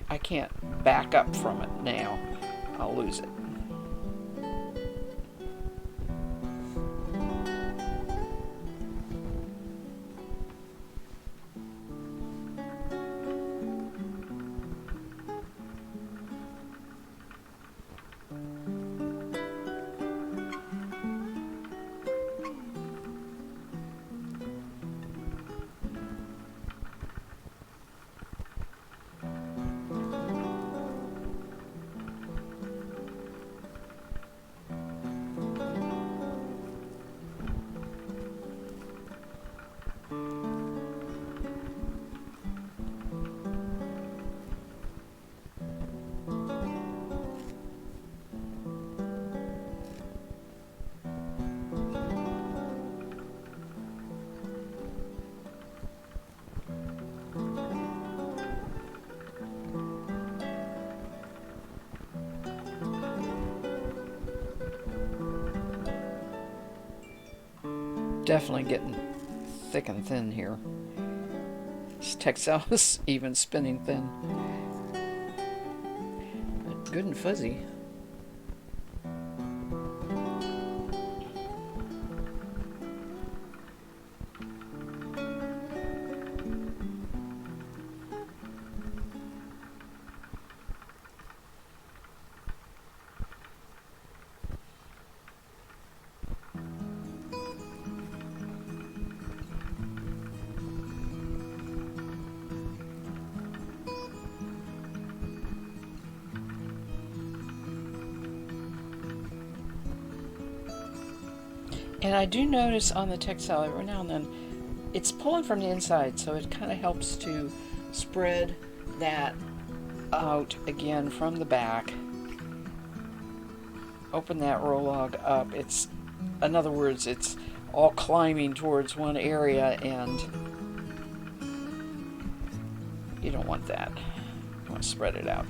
I can't back up from it now. I'll lose it. Definitely getting thick and thin here. This textile is even spinning thin. But good and fuzzy. And I do notice on the textile every now and then it's pulling from the inside, so it kind of helps to spread that out again from the back. Open that roll log up. It's, in other words, it's all climbing towards one area, and you don't want that. You want to spread it out.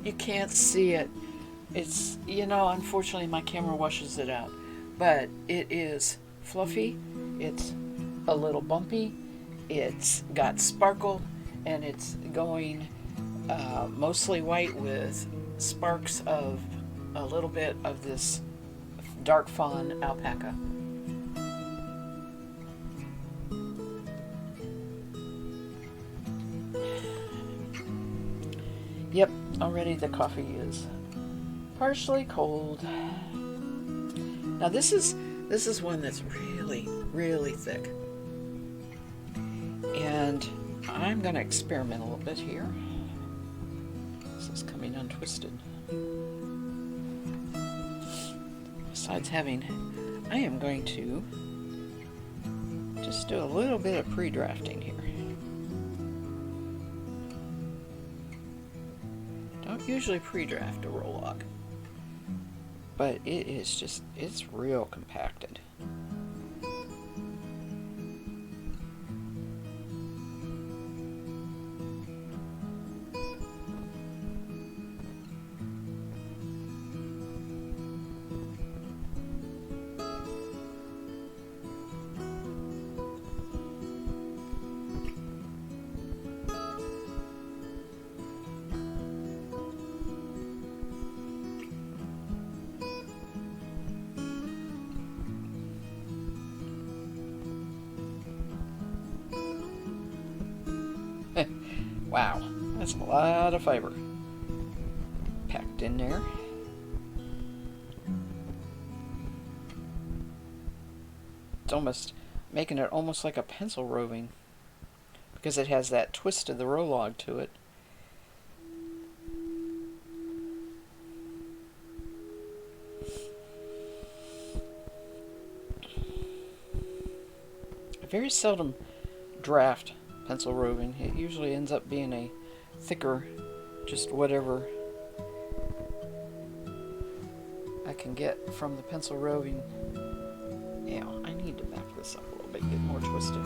You can't see it. It's, unfortunately my camera washes it out. But it is fluffy, it's a little bumpy, it's got sparkle, and it's going mostly white with sparks of a little bit of this dark fawn alpaca. Yep, already the coffee is partially cold. Now this is one that's really, really thick. And I'm going to experiment a little bit here. This is coming untwisted. Besides I am going to just do a little bit of pre-drafting here. Don't usually pre-draft a roll log, but it is just, it's real compacted. Wow, that's a lot of fiber packed in there. It's almost making it almost like a pencil roving because it has that twist of the roll log to it. I very seldom draft pencil roving. It usually ends up being a thicker, just whatever I can get from the pencil roving. Yeah, I need to back this up a little bit, get more twisted.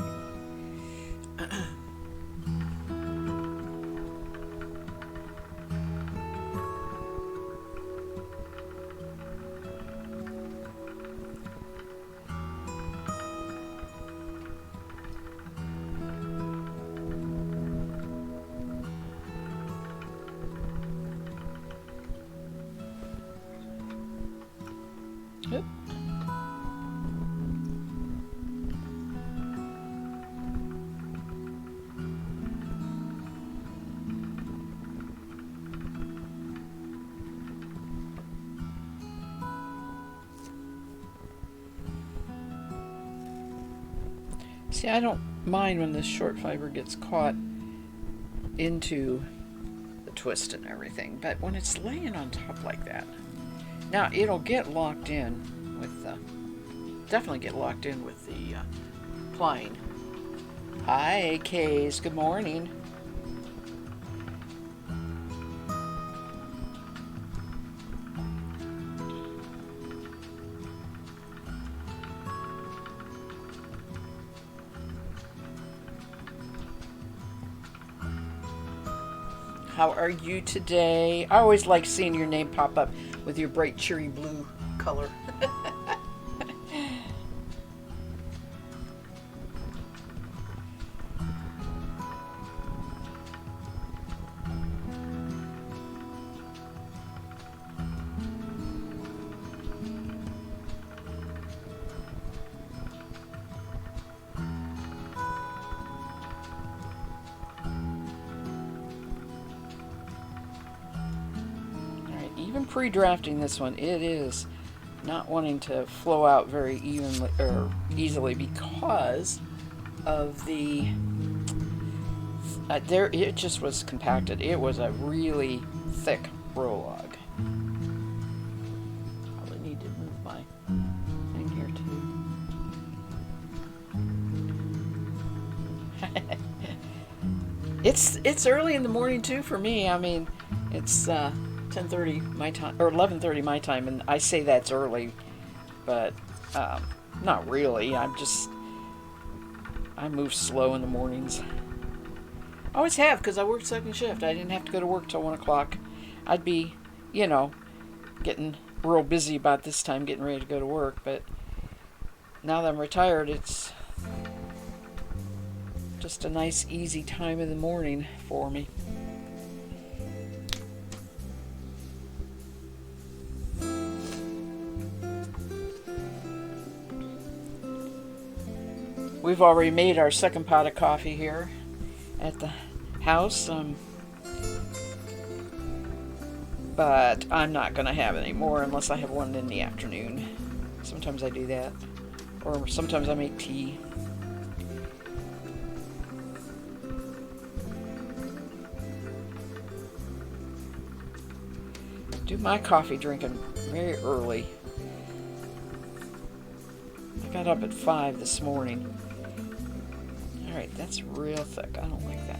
See, I don't mind when this short fiber gets caught into the twist and everything, but when it's laying on top like that, now it'll get locked in with the, definitely get locked in with the plying. Hi, Kays. Good morning. How are you today? I always like seeing your name pop up with your bright cherry blue color. Even pre-drafting this one, it is not wanting to flow out very evenly or easily because of the there. It just was compacted. It was a really thick row log. Probably need to move my thing here too. It's early in the morning too for me. I mean, it's 10:30 my time or 11:30 my time, and I say that's early, but not really. I move slow in the mornings. I always have, because I worked second shift. I didn't have to go to work till 1 o'clock. I'd be, getting real busy about this time, getting ready to go to work. But now that I'm retired, it's just a nice, easy time in the morning for me. We've already made our second pot of coffee here at the house, but I'm not going to have any more unless I have one in the afternoon. Sometimes I do that, or sometimes I make tea. Do my coffee drinking very early. I got up at 5 this morning. Alright, that's real thick. I don't like that.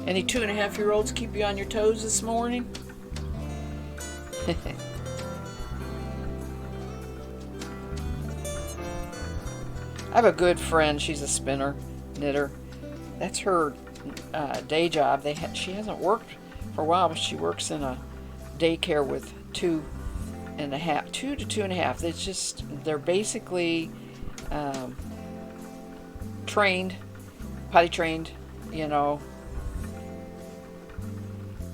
Any 2.5-year-olds keep you on your toes this morning? I have a good friend. She's a spinner, knitter. That's her day job. She hasn't worked for a while, but she works in a daycare with 2 to 2.5. It's just, they're basically trained, potty trained,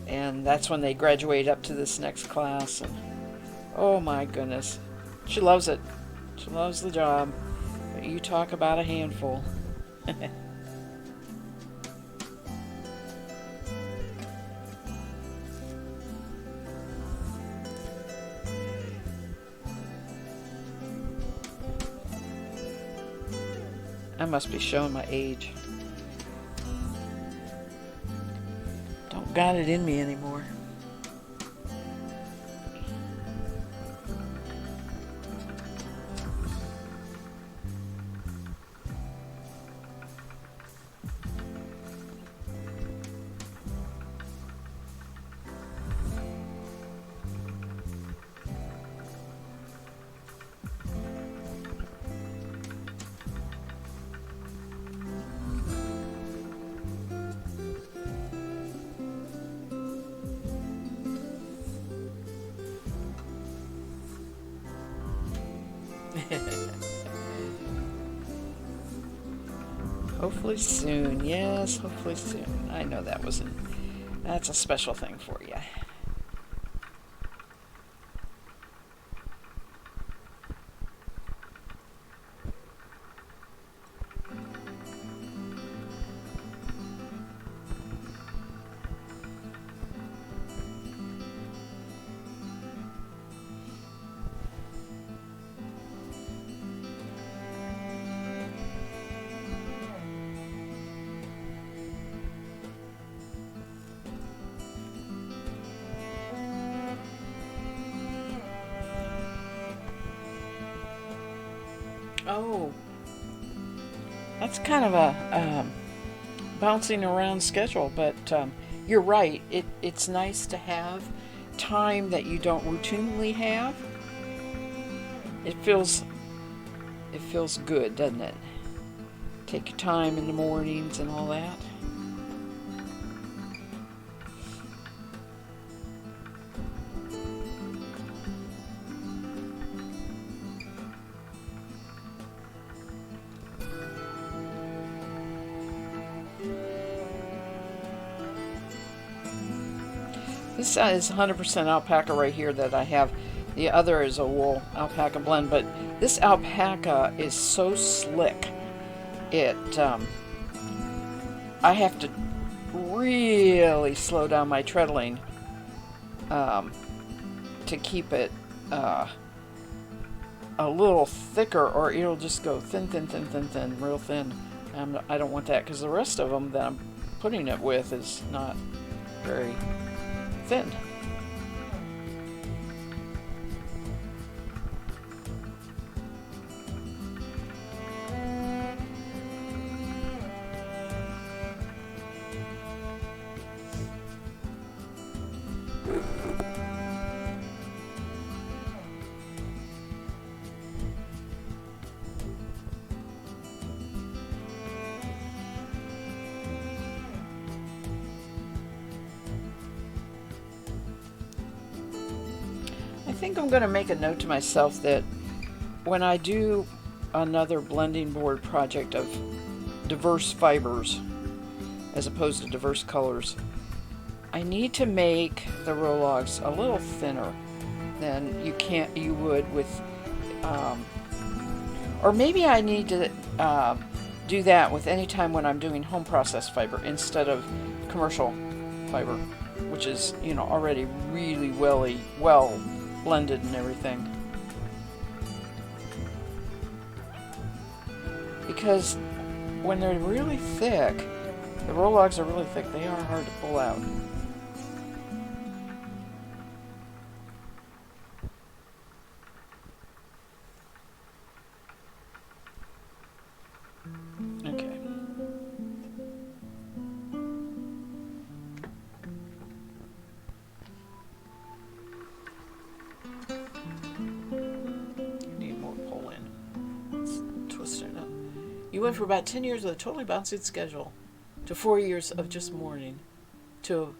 and that's when they graduate up to this next class. And oh my goodness, she loves it. She loves the job. But you talk about a handful. I must be showing my age. Don't got it in me anymore. Hopefully soon. Yes, hopefully soon. I know that's a special thing for you. Oh, that's kind of a bouncing around schedule, but you're right. It's nice to have time that you don't routinely have. It feels it feels good, doesn't it? Take your time in the mornings and all that. This is 100% alpaca right here that I have. The other is a wool alpaca blend, but this alpaca is so slick. It I have to really slow down my treadling um, to keep it a little thicker, or it'll just go thin, thin, thin, thin, thin, real thin. I don't want that because the rest of them that I'm putting it with is not very thin. I think I'm going to make a note to myself that when I do another blending board project of diverse fibers as opposed to diverse colors, I need to make the row logs a little thinner than you would with, or maybe I need to do that with any time when I'm doing home processed fiber instead of commercial fiber, which is already really well blended and everything. Because when they're really thick, the row logs are really thick, they are hard to pull out. Okay. Need more pull in. Let's twist it up. You went for about 10 years with a totally bouncing schedule, to 4 years of just morning, to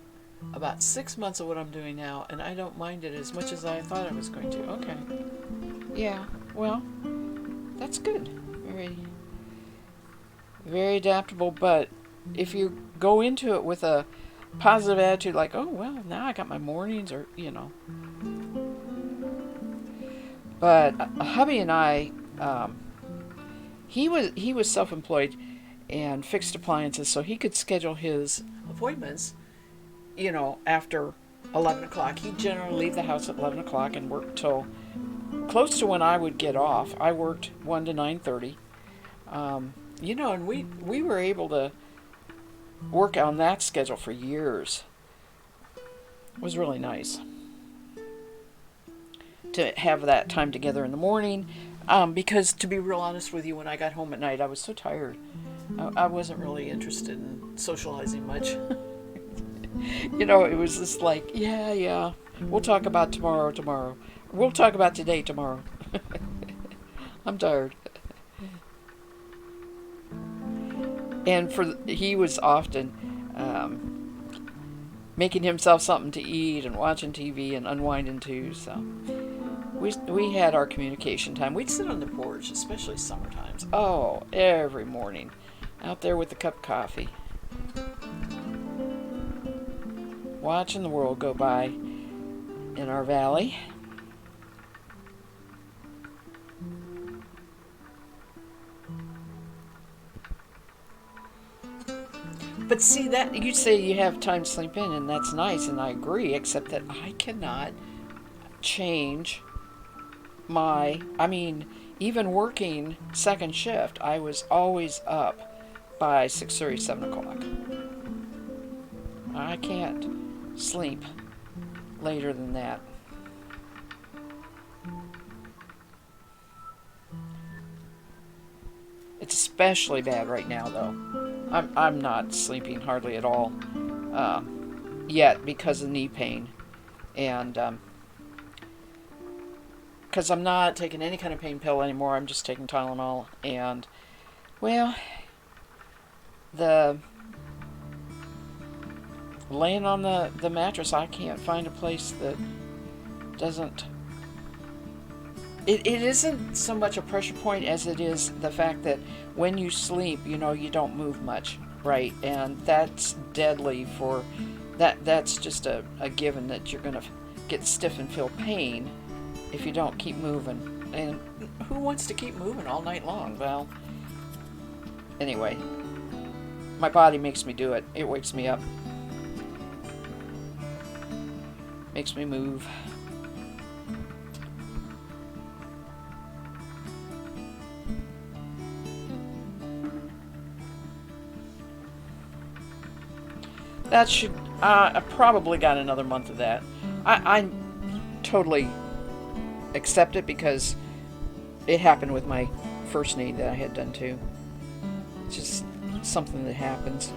about 6 months of what I'm doing now, and I don't mind it as much as I thought I was going to. Okay. Yeah, well, that's good. Very adaptable, but if you go into it with a positive attitude, like, oh, well, now I got my mornings, But hubby and I, he was self-employed and fixed appliances, so he could schedule his appointments, after 11 o'clock. He'd generally leave the house at 11 o'clock and work till close to when I would get off. I worked 1 to 9:30. And we were able to work on that schedule for years. It was really nice to have that time together in the morning, because to be real honest with you, when I got home at night, I was so tired. I wasn't really interested in socializing much. It was just like, yeah, we'll talk about tomorrow. We'll talk about today tomorrow. I'm tired. And he was often making himself something to eat and watching TV and unwinding too. So we had our communication time. We'd sit on the porch, especially summer times. Oh, every morning, out there with a cup of coffee, watching the world go by in our valley. But see, that you say you have time to sleep in, and that's nice, and I agree, except that I cannot change I mean, even working second shift, I was always up by 6:30, 7 o'clock. I can't sleep later than that. It's especially bad right now, though. I'm not sleeping hardly at all uh, yet because of knee pain, and because I'm not taking any kind of pain pill anymore. I'm just taking Tylenol, and well, the laying on the mattress, I can't find a place that doesn't. It isn't so much a pressure point as it is the fact that when you sleep, you know, you don't move much, right? And that's deadly for that's just a given that you're going to get stiff and feel pain if you don't keep moving. And who wants to keep moving all night long? Well, anyway, my body makes me do it. It wakes me up, makes me move. That should, I probably got another month of that. I totally accept it because it happened with my first knee that I had done too. It's just something that happens.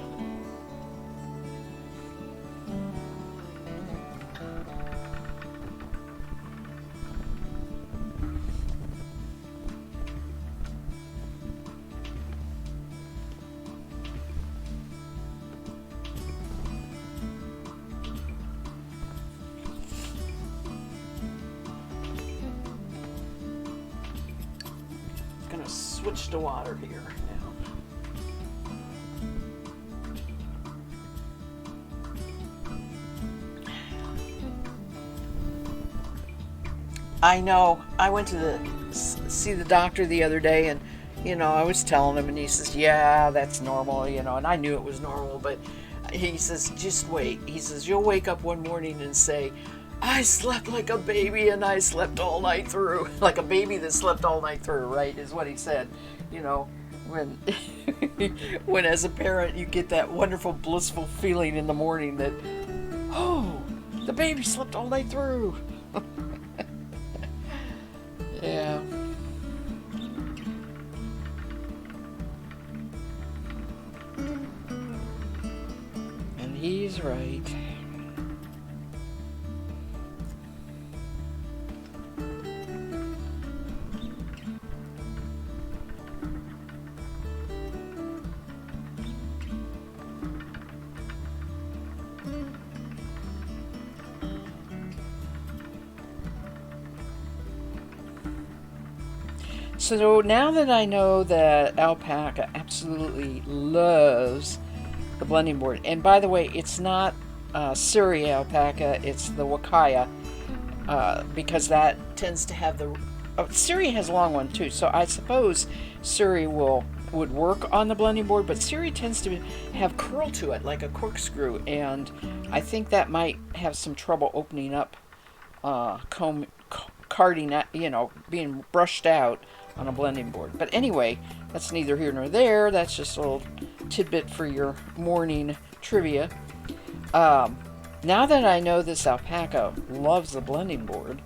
Gonna switch to water here now. I know. I went to see the doctor the other day, and I was telling him, and he says, "Yeah, that's normal," and I knew it was normal, but he says, "Just wait." He says, "You'll wake up one morning and say, I slept like a baby and I slept all night through." Like a baby that slept all night through, right? Is what he said. When when as a parent you get that wonderful blissful feeling in the morning that, oh, the baby slept all night through. Yeah. And he's right. So now that I know that Alpaca absolutely loves the blending board, and by the way, it's not Surrey alpaca, it's the Wakaya, because that tends to have the. Surrey has a long one too, so I suppose Surrey would work on the blending board, but Surrey tends to have curl to it like a corkscrew, and I think that might have some trouble opening up, carding, being brushed out on a blending board. But anyway, that's neither here nor there. That's just a little tidbit for your morning trivia. Now that I know this alpaca loves the blending board,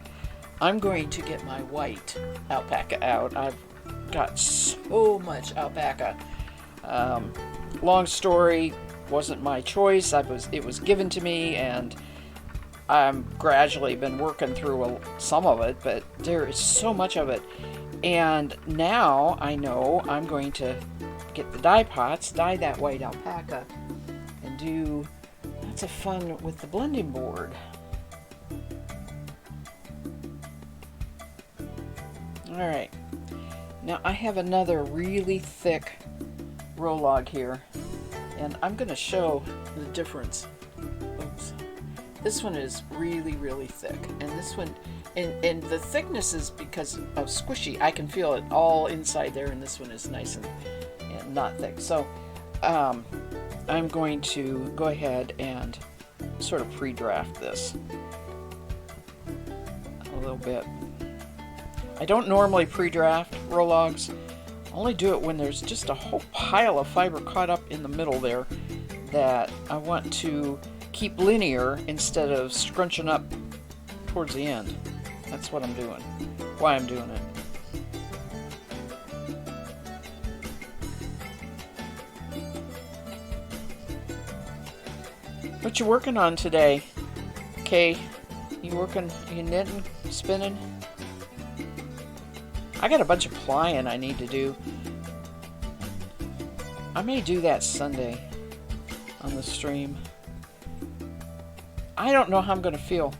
I'm going to get my white alpaca out. I've got so much alpaca. Long story, wasn't my choice. It was given to me, and I've gradually been working through some of it, but there is so much of it. And now I know I'm going to get the dye pots, dye that white alpaca, and do lots of fun with the blending board. Alright, now I have another really thick roll log here, and I'm going to show the difference. Oops. This one is really, really thick, and this one, and the thickness is because of squishy. I can feel it all inside there, and this one is nice and not thick. So I'm going to go ahead and sort of pre-draft this a little bit. I don't normally pre-draft roll logs. I only do it when there's just a whole pile of fiber caught up in the middle there that I want to keep linear instead of scrunching up towards the end. That's what I'm doing. Why I'm doing it. What you working on today, Kay? You working? You knitting? Spinning? I got a bunch of plying I need to do. I may do that Sunday on the stream. I don't know how I'm going to feel.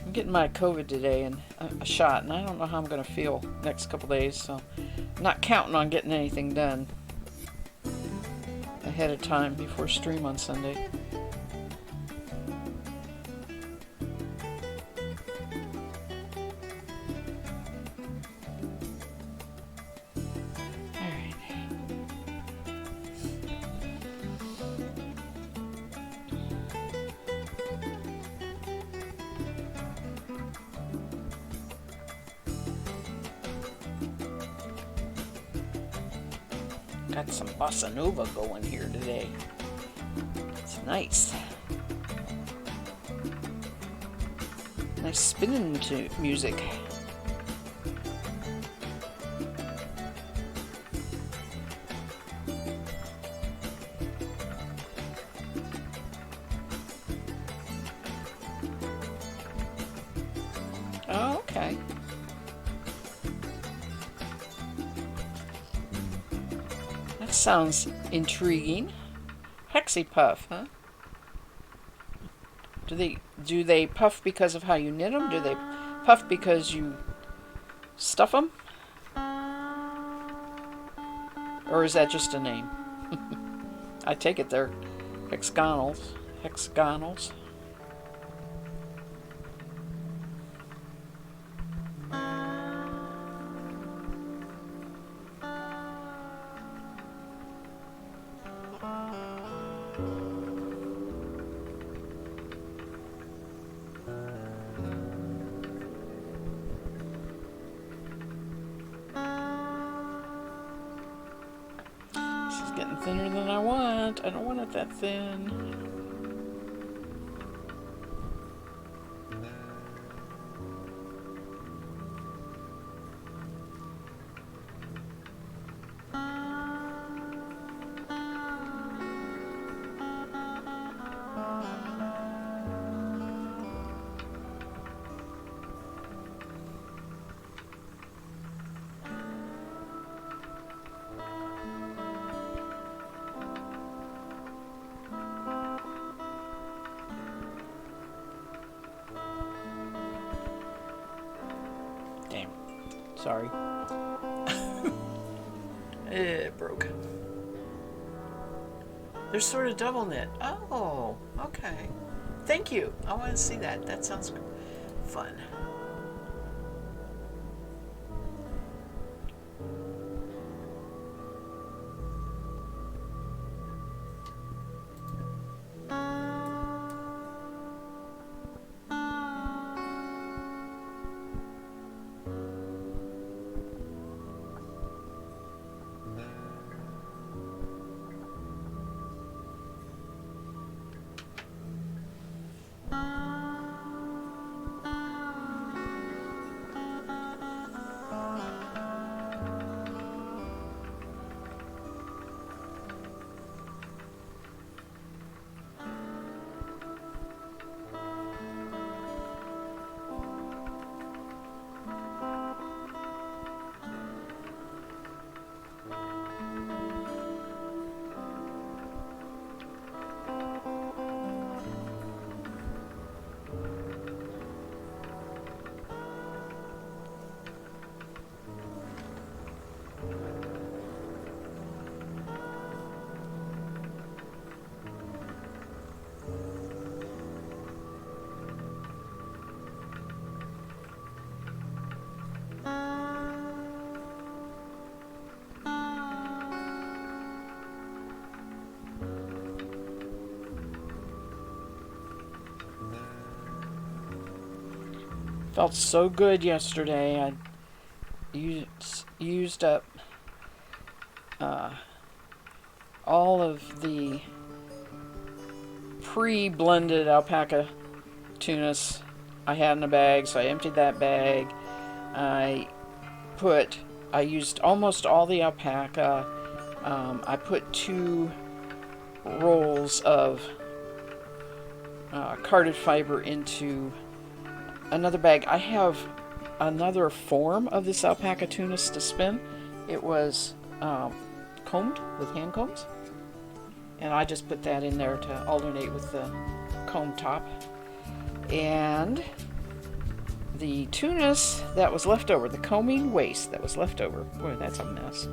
I'm getting my COVID today and a shot, and I don't know how I'm going to feel next couple days, so I'm not counting on getting anything done ahead of time before stream on Sunday. Got some bossa nova going here today. It's nice. Nice spinning music. Oh, okay. That sounds intriguing. Hexie puff, huh? Do they puff because of how you knit them? Do they puff because you stuff them? Or is that just a name? I take it they're hexagonals. Hexagonals. Getting thinner than I want. I don't want it that thin. Sorry. It broke. They're sort of double knit. Oh, okay. Thank you. I want to see that. That sounds fun. Felt so good yesterday. I used up uh, all of the pre-blended alpaca tunas I had in a bag, so I emptied that bag. I used almost all the alpaca. I put 2 rolls of carded fiber into another bag. I have another form of this alpaca tunis to spin. It was combed with hand combs, and I just put that in there to alternate with the comb top. And the tunis that was left over, the combing waste that was left over, boy, that's a mess,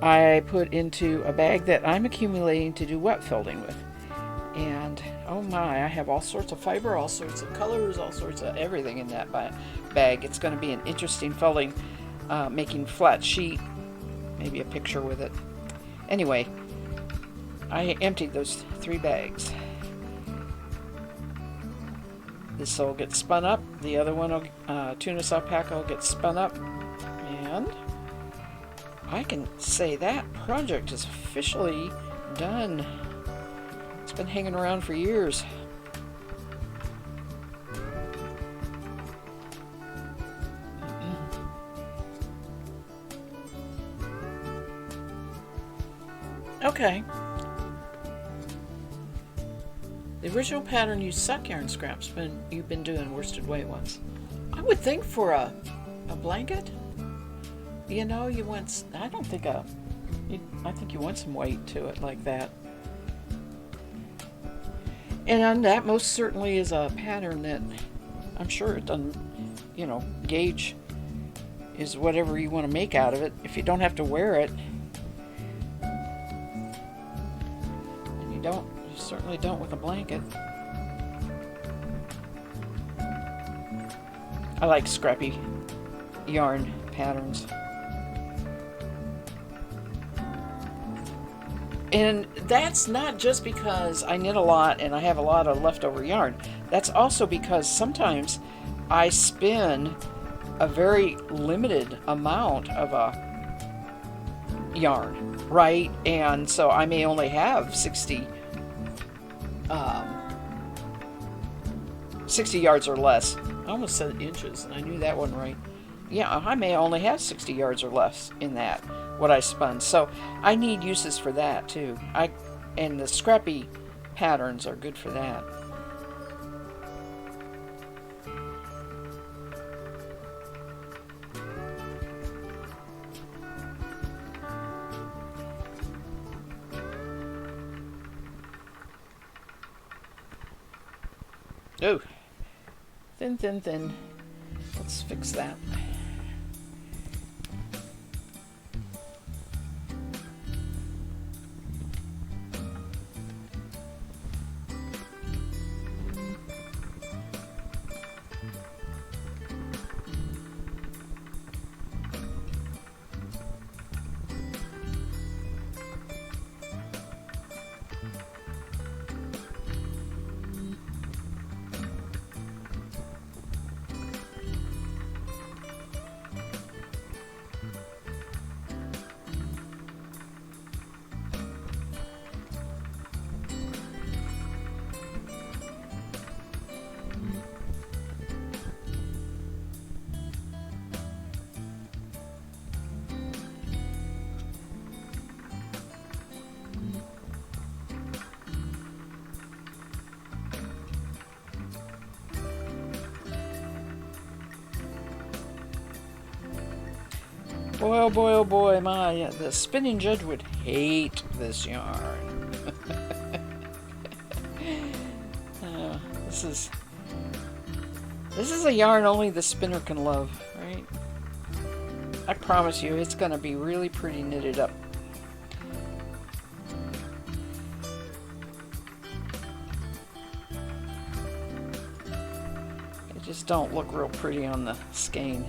I put into a bag that I'm accumulating to do wet felting with. And oh my, I have all sorts of fiber, all sorts of colors, all sorts of everything in that bag. It's going to be an interesting felting, making flat sheet, maybe a picture with it. Anyway, I emptied those 3 bags. This will get spun up. The other one, tunis alpaca, will get spun up. And I can say that project is officially done. It's been hanging around for years. Okay. The original pattern used suck yarn scraps, but you've been doing worsted weight ones. I would think for a blanket, you know, you want, I think you want some weight to it like that. And that most certainly is a pattern that I'm sure it doesn't, gauge is whatever you want to make out of it. If you don't have to wear it, and you certainly don't with a blanket. I like scrappy yarn patterns. And that's not just because I knit a lot and I have a lot of leftover yarn. That's also because sometimes I spin a very limited amount of a yarn, right? And so I may only have 60 yards or less. I almost said inches, and I knew that one right. Yeah, I may only have 60 yards or less in that, what I spun. So I need uses for that too. And the scrappy patterns are good for that. Oh, thin. Let's fix that. Boy, oh boy, oh boy, the spinning judge would hate this yarn. This is a yarn only the spinner can love, right? I promise you, it's going to be really pretty knitted up. It just don't look real pretty on the skein.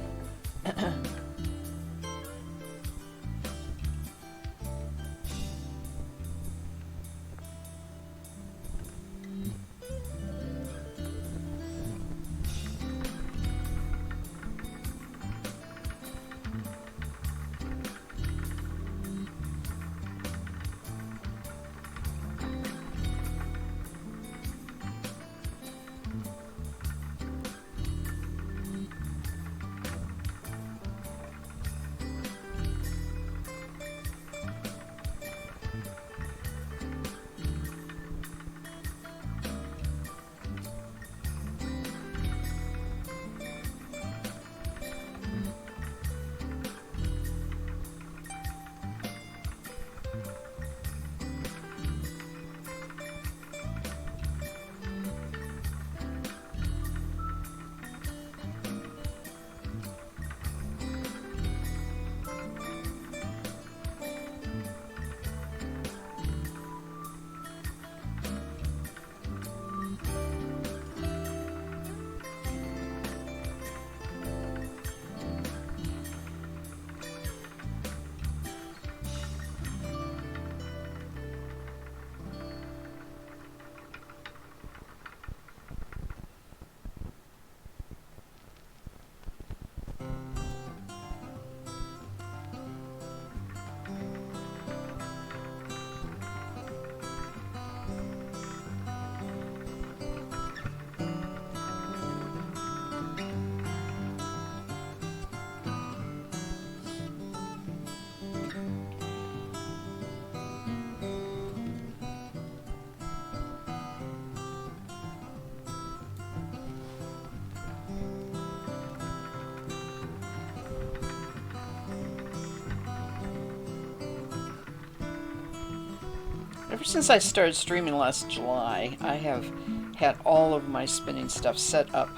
Ever since I started streaming last July, I have had all of my spinning stuff set up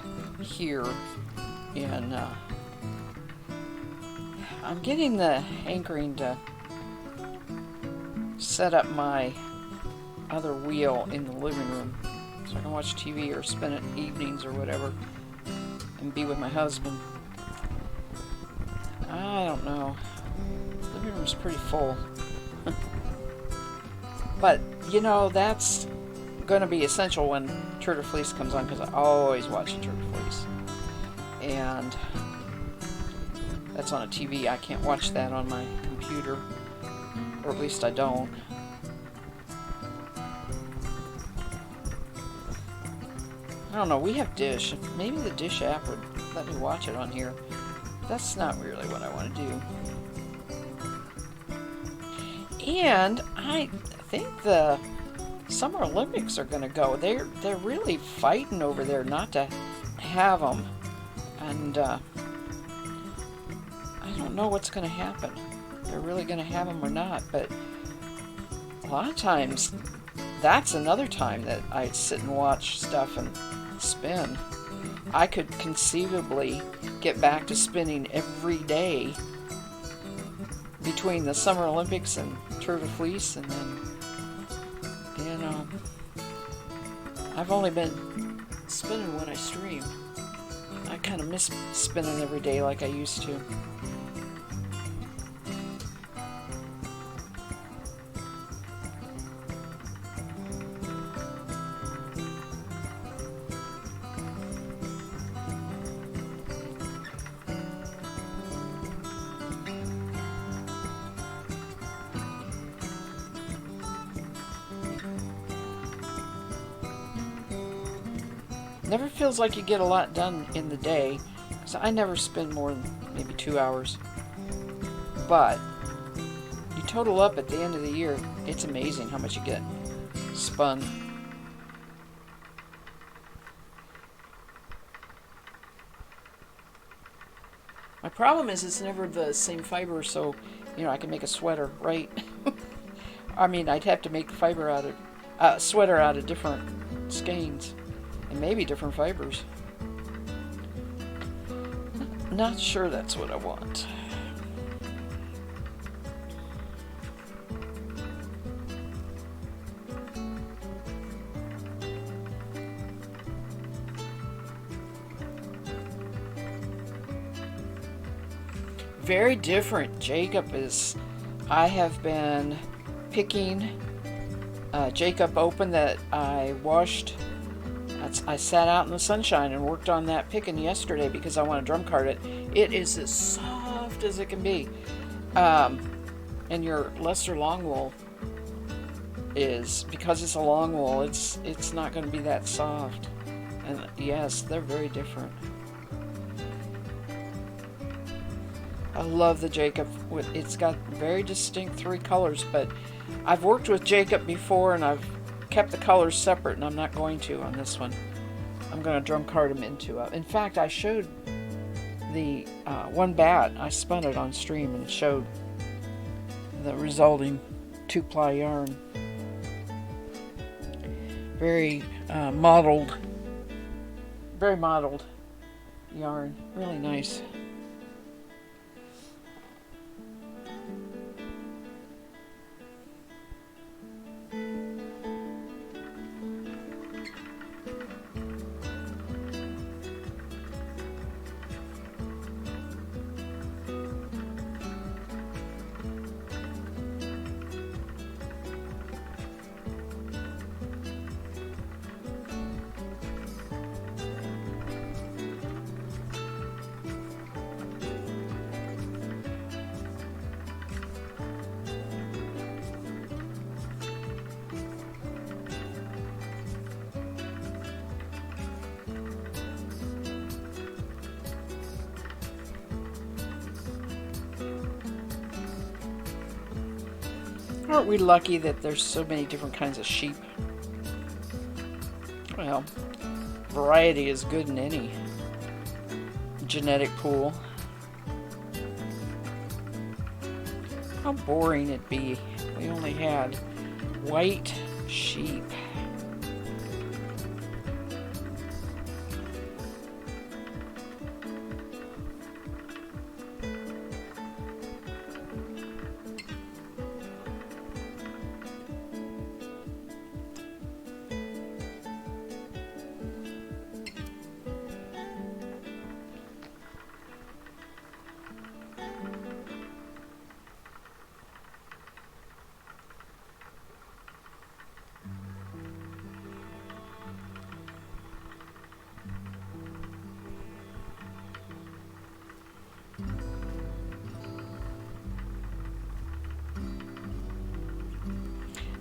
here, and I'm getting the hankering to set up my other wheel in the living room so I can watch TV or spend it evenings or whatever and be with my husband. I don't know. The living room's pretty full. But, you know, that's going to be essential when Turtle Fleece comes on, because I always watch Turtle Fleece. And that's on a TV. I can't watch that on my computer. Or at least I don't. I don't know. We have Dish. Maybe the Dish app would let me watch it on here. That's not really what I want to do. And I think the Summer Olympics are going to go. They're really fighting over there not to have them, and I don't know what's going to happen. They're really going to have them or not, but a lot of times that's another time that I sit and watch stuff and spin. I could conceivably get back to spinning every day between the Summer Olympics and Turtle Fleece, and then, you know, I've only been spinning when I stream. I kind of miss spinning every day like I used to. Never feels like you get a lot done in the day, because I never spend more than maybe 2 hours. But you total up at the end of the year, it's amazing how much you get spun. My problem is it's never the same fiber, so, you know, I can make a sweater, right? I mean, I'd have to make the fiber out of, sweater out of different skeins. And maybe different fibers. Not sure that's what I want. Very different. Jacob is... I have been picking Jacob open that I washed. I sat out in the sunshine and worked on that picking yesterday because I want to drum card it. It is as soft as it can be. And your Leicester Longwool is, because it's a long wool, it's not going to be that soft. And yes, they're very different. I love the Jacob. It's got very distinct 3 colors, but I've worked with Jacob before and I've kept the colors separate, and I'm not going to on this one. I'm going to drum card them into it. In fact, I showed the one bat. I spun it on stream and showed the resulting 2-ply yarn. Very modeled yarn. Really nice. Aren't we lucky that there's so many different kinds of sheep? Well, variety is good in any genetic pool. How boring it'd be if we only had white sheep.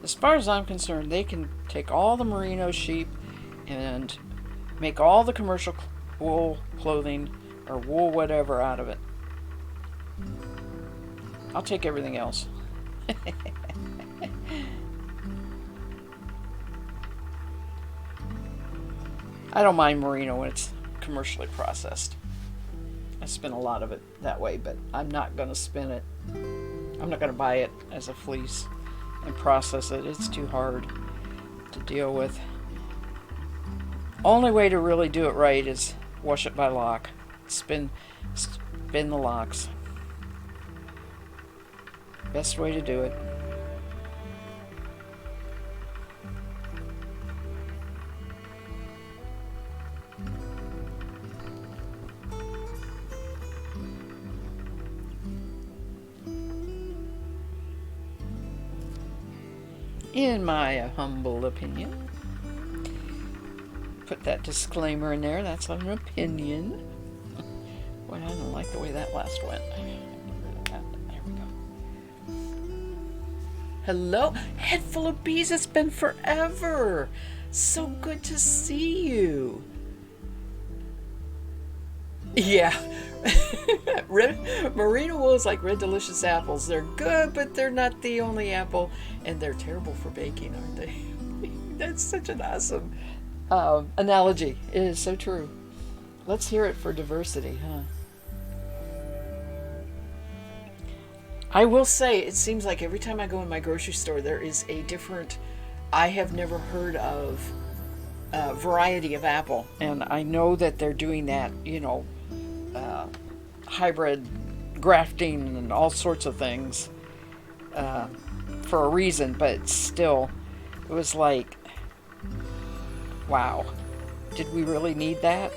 As far as I'm concerned, they can take all the merino sheep and make all the commercial wool clothing or wool whatever out of it. I'll take everything else. I don't mind merino when it's commercially processed. I spin a lot of it that way, but I'm not going to spin it. I'm not going to buy it as a fleece and process it. It's too hard to deal with. Only way to really do it right is wash it by lock. Spin the locks. Best way to do it. In my humble opinion. Put that disclaimer in there. That's an opinion. Boy, I don't like the way that last went. There we go. Hello? Head full of bees. It's been forever. So good to see you. Yeah. Merino wool is like red delicious apples. They're good, but they're not the only apple, and they're terrible for baking, aren't they? That's such an awesome analogy. It is so true. Let's hear it for diversity, huh? I will say, it seems like every time I go in my grocery store, there is a different, I have never heard of variety of apple, and I know that they're doing that, hybrid grafting and all sorts of things for a reason, but still, it was like, wow, did we really need that?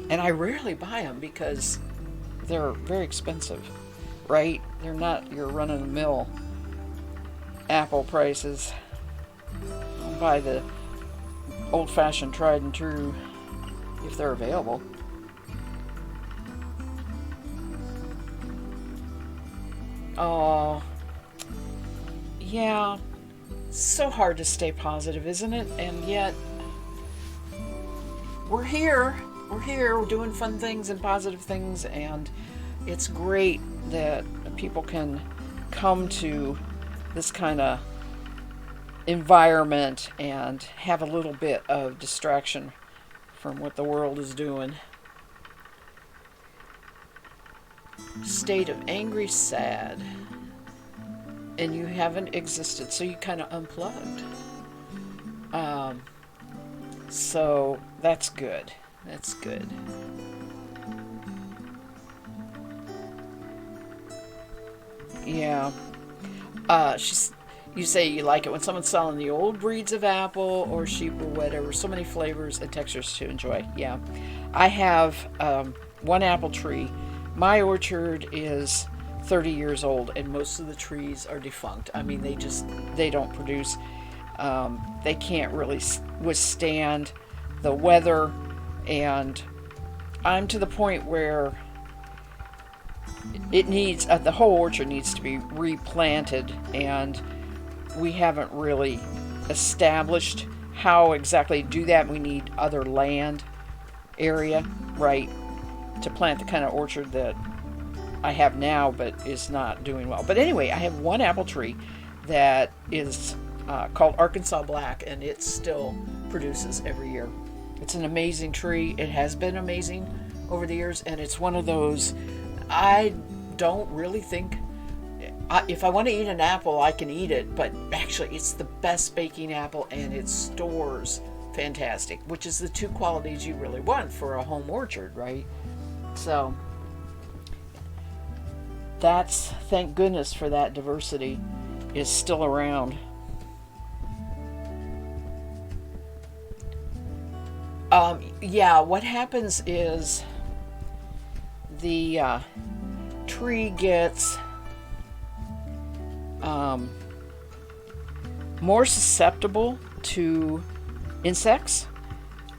And I rarely buy them because they're very expensive, right? They're not your run-of-the-mill apple prices. I'll buy the old-fashioned tried and true if they're available. Oh, yeah. So hard to stay positive, isn't it? And yet, we're here. We're doing fun things and positive things, and it's great that people can come to this kind of environment and have a little bit of distraction from what the world is doing. State of angry, sad. And you haven't existed, so you kind of unplugged. So that's good. That's good. Yeah. You say you like it when someone's selling the old breeds of apple or sheep or whatever. So many flavors and textures to enjoy. Yeah. I have one apple tree. My orchard is 30 years old, and most of the trees are defunct. I mean, they don't produce. They can't really withstand the weather, and I'm to the point where it needs, the whole orchard needs to be replanted, and we haven't really established how exactly to do that. We need other land area, right, to plant the kind of orchard that I have now, but is not doing well. But anyway, I have one apple tree that is called Arkansas Black, and it still produces every year. It's an amazing tree. It has been amazing over the years, and it's one of those, I don't really think If I want to eat an apple, I can eat it, but actually, it's the best baking apple, and it stores fantastic, which is the two qualities you really want for a home orchard, right? So that's, thank goodness for that diversity is still around. Yeah, what happens is the tree gets more susceptible to insects.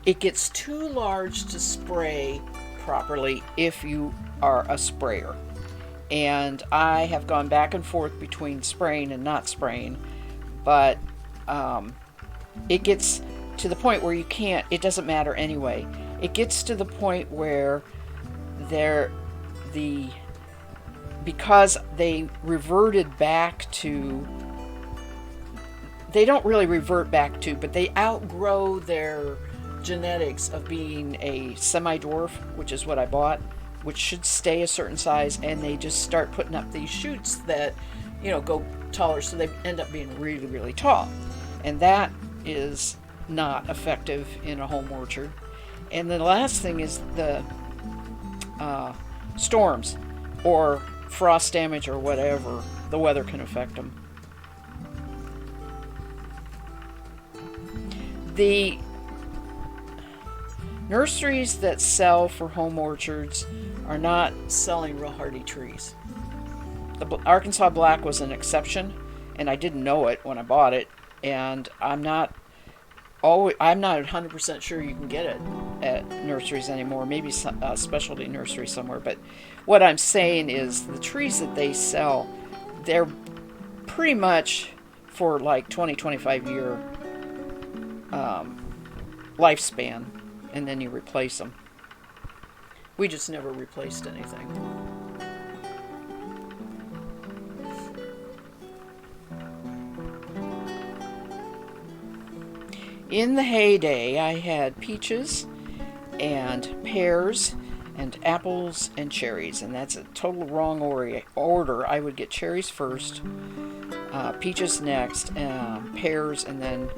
It gets too large to spray properly if you are a sprayer. And I have gone back and forth between spraying and not spraying, but it gets to the point where you can't, it doesn't matter anyway. It gets to the point where they're because they reverted back to, they don't really revert back to, but they outgrow their genetics of being a semi-dwarf, which is what I bought, which should stay a certain size, and they just start putting up these shoots that, go taller, so they end up being really, really tall. And that is not effective in a home orchard. And the last thing is the storms or frost damage or whatever. The weather can affect them. The nurseries that sell for home orchards are not selling real hardy trees. The Arkansas Black was an exception, and I didn't know it when I bought it, and I'm not 100% sure you can get it at nurseries anymore, maybe a specialty nursery somewhere. But what I'm saying is the trees that they sell, they're pretty much for like 20-25 year lifespan, and then you replace them. We just never replaced anything. In the heyday, I had peaches and pears and apples and cherries, and that's a total wrong order. I would get cherries first, peaches next, pears, and then,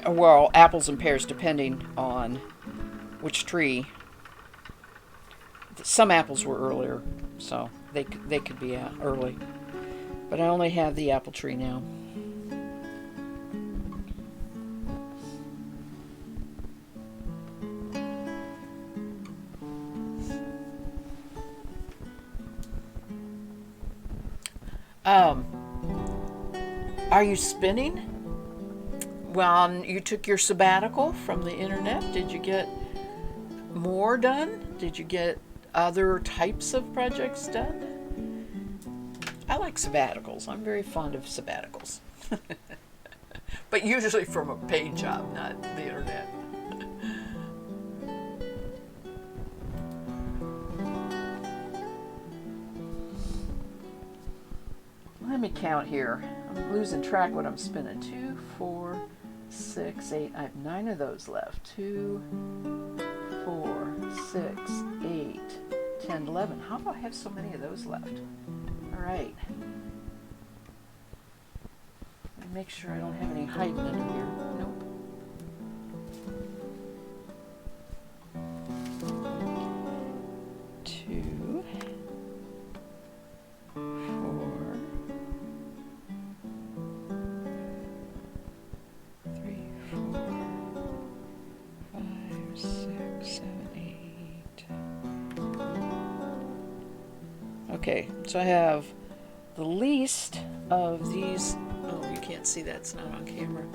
well, apples and pears depending on which tree. Some apples were earlier, so they could be early. But I only have the apple tree now. Are you spinning? Well, you took your sabbatical from the internet. Did you get more done? Did you get other types of projects done? I like sabbaticals. I'm very fond of sabbaticals. But usually from a paid job, not the internet. Let me count here. I'm losing track what I'm spinning. 2, 4, 6, 8. I have 9 of those left. 2, 4, 6, 8, 10, 11. How do I have so many of those left? All right. Let me make sure I don't have any hiding under here. Nope. Okay, so I have the least of these. Oh, you can't see that, it's not on camera.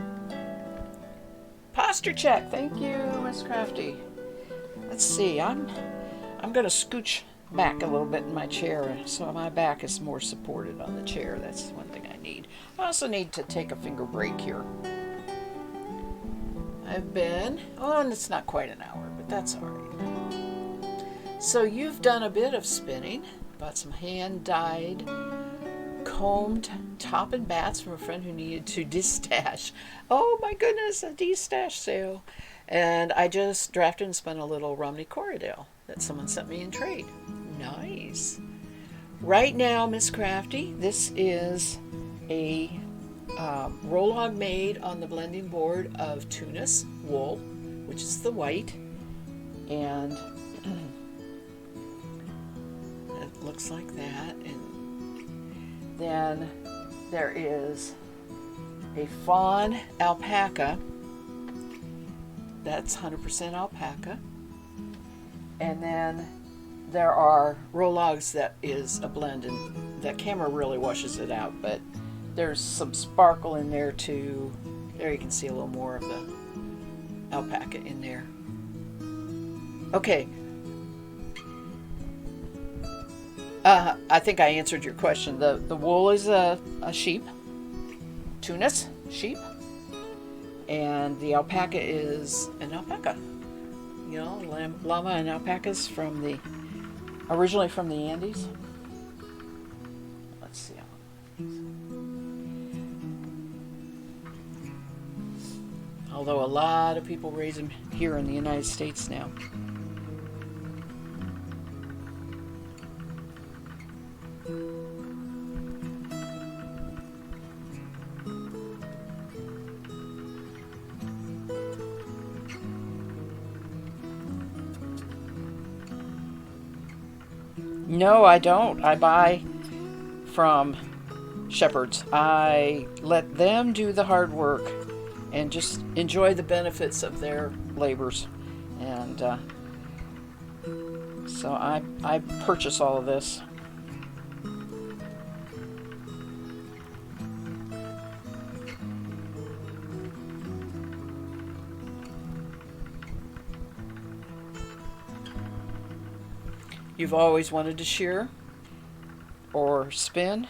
Posture check, thank you, Miss Crafty. Let's see, I'm gonna scooch back a little bit in my chair so my back is more supported on the chair. That's one thing I need. I also need to take a finger break here. I've been, and it's not quite an hour, but that's all right. So you've done a bit of spinning. Bought some hand-dyed, combed top and bats from a friend who needed to destash. Oh my goodness, a destash sale. And I just drafted and spun a little Romney Corriedale that someone sent me in trade. Nice. Right now, Miss Crafty, this is a roll log made on the blending board of Tunis wool, which is the white, and it looks like that. And then there is a fawn alpaca, that's 100% alpaca, and then there are roll logs that is a blend, and that camera really washes it out, but there's some sparkle in there too. There you can see a little more of the alpaca in there. Okay. I think I answered your question. The wool is a sheep, Tunis sheep, and the alpaca is an alpaca. You know, llama and alpacas originally from the Andes. Let's see. Although a lot of people raise them here in the United States now. No, I don't. I buy from shepherds. I let them do the hard work and just enjoy the benefits of their labors. And so I purchase all of this. You've always wanted to shear or spin?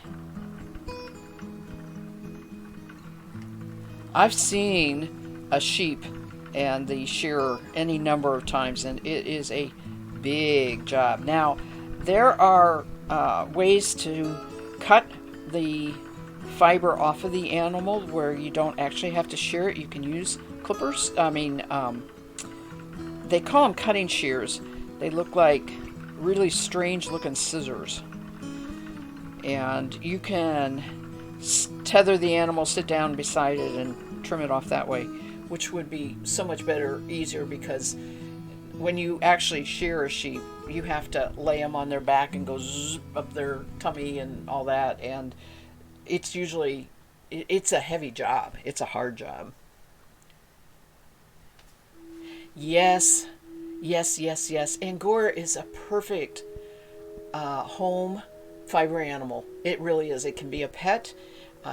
I've seen a sheep and the shearer any number of times, and it is a big job. Now, there are ways to cut the fiber off of the animal where you don't actually have to shear it. You can use clippers. They call them cutting shears. They look like really strange looking scissors, and you can tether the animal, sit down beside it, and trim it off that way, which would be so much better, easier, because when you actually shear a sheep, you have to lay them on their back and go zzz up their tummy and all that, and it's a heavy job. It's a hard job. Yes, yes. Angora is a perfect home fiber animal. It really is. It can be a pet.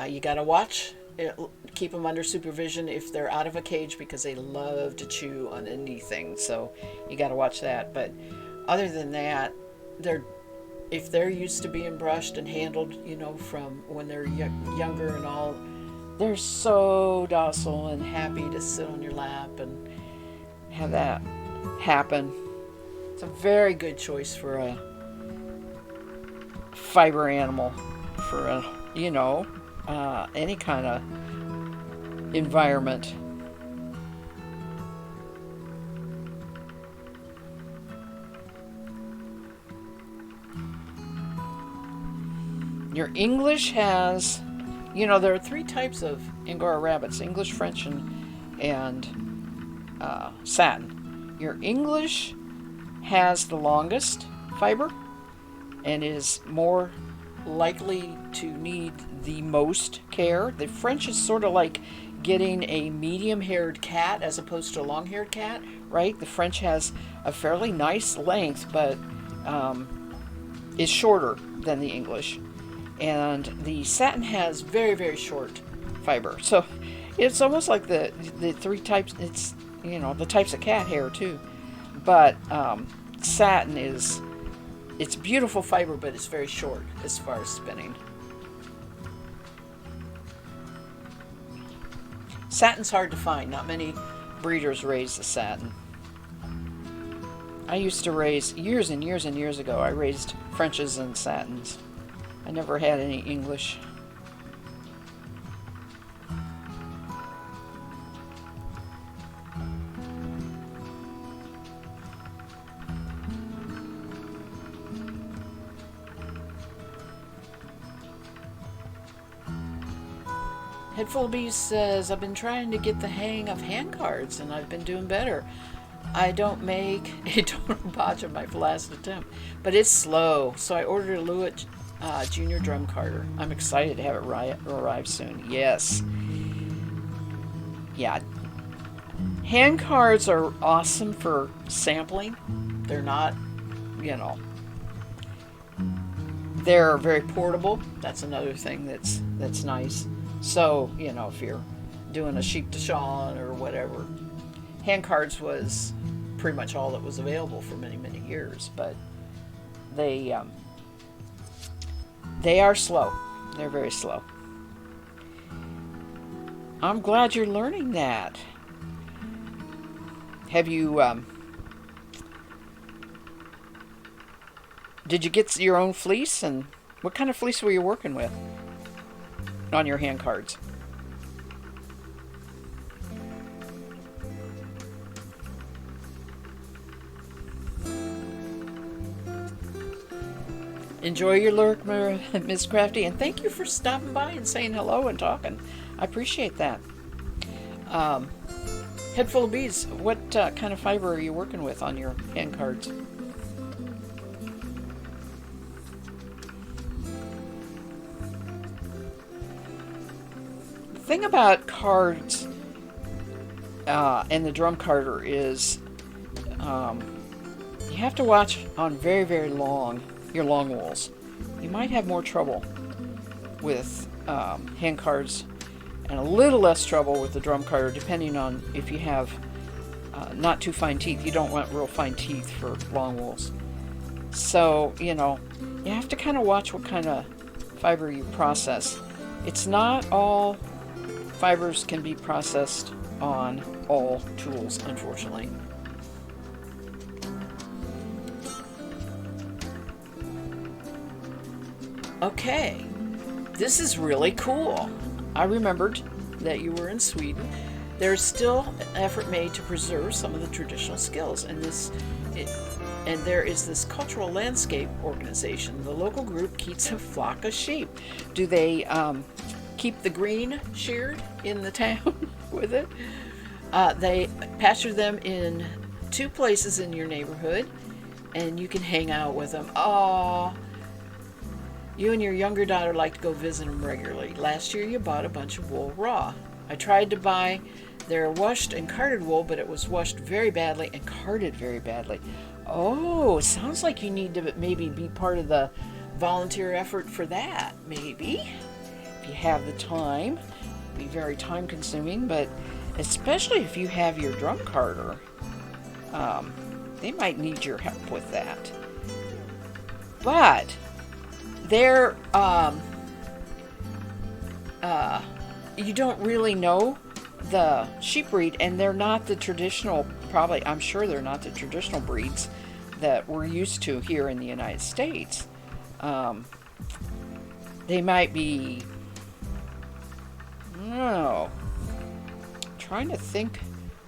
You got to watch it, keep them under supervision if they're out of a cage, because they love to chew on anything. So you got to watch that. But other than that, if they're used to being brushed and handled, from when they're younger and all, they're so docile and happy to sit on your lap and have that happen. It's a very good choice for a fiber animal, for any kind of environment. Your English has, there are 3 types of Angora rabbits: English, French, and satin. Your English has the longest fiber and is more likely to need the most care. The French is sort of like getting a medium-haired cat as opposed to a long-haired cat, right? The French has a fairly nice length, but is shorter than the English. And the satin has very, very short fiber. So it's almost like the 3 types. It's the types of cat hair too, but satin it's beautiful fiber, but it's very short as far as spinning. Satin's hard to find. Not many breeders raise the satin. I used to raise, years and years and years ago, I raised Frenches and satins. I never had any English. Headful of Bees says, I've been trying to get the hang of hand cards and I've been doing better. I don't make a total botch of my last attempt, but it's slow. So I ordered a Lewitt Junior drum carder. I'm excited to have it arrive soon. Yes. Yeah. Hand cards are awesome for sampling. They're not, you know, they're very portable. That's another thing that's nice. So, if you're doing a sheep to Sean or whatever, hand cards was pretty much all that was available for many, many years. But they are slow. They're very slow. I'm glad you're learning that. Have you did you get your own fleece, and what kind of fleece were you working with on your hand cards? Enjoy your lurk, Miss Crafty, and thank you for stopping by and saying hello and talking. I appreciate that. Headful of Bees, what kind of fiber are you working with on your hand cards? The thing about cards and the drum carder is you have to watch on very, very your long wools. You might have more trouble with hand cards and a little less trouble with the drum carder, depending on if you have not too fine teeth. You don't want real fine teeth for long wools. So, you have to kind of watch what kind of fiber you process. It's not all fibers can be processed on all tools, unfortunately. Okay, this is really cool. I remembered that you were in Sweden. There's still an effort made to preserve some of the traditional skills, and there is this cultural landscape organization. The local group keeps a flock of sheep. Do they keep the green sheared in the town with it? They pasture them in 2 places in your neighborhood, and you can hang out with them. Aww. You and your younger daughter like to go visit them regularly. Last year you bought a bunch of wool raw. I tried to buy their washed and carded wool, but it was washed very badly and carded very badly. Oh, sounds like you need to maybe be part of the volunteer effort for that, maybe. If you have the time. It'd be very time consuming, but especially if you have your drum carder, they might need your help with that. But they're you don't really know the sheep breed, and they're not the traditional, probably, I'm sure they're not the traditional breeds that we're used to here in the United States. They might be, I don't know, trying to think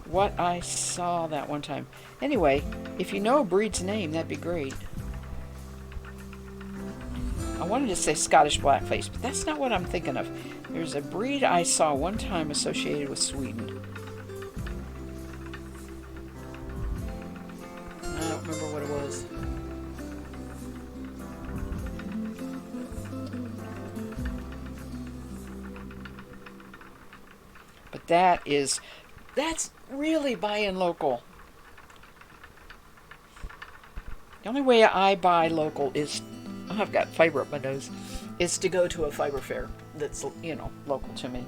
what I saw that one time. Anyway, if you know a breed's name, that'd be great. I wanted to say Scottish Blackface, but that's not what I'm thinking of. There's a breed I saw one time associated with Sweden. I don't remember what it was. But that's really buying local. The only way I buy local is, I've got fiber up my nose, is to go to a fiber fair that's, local to me.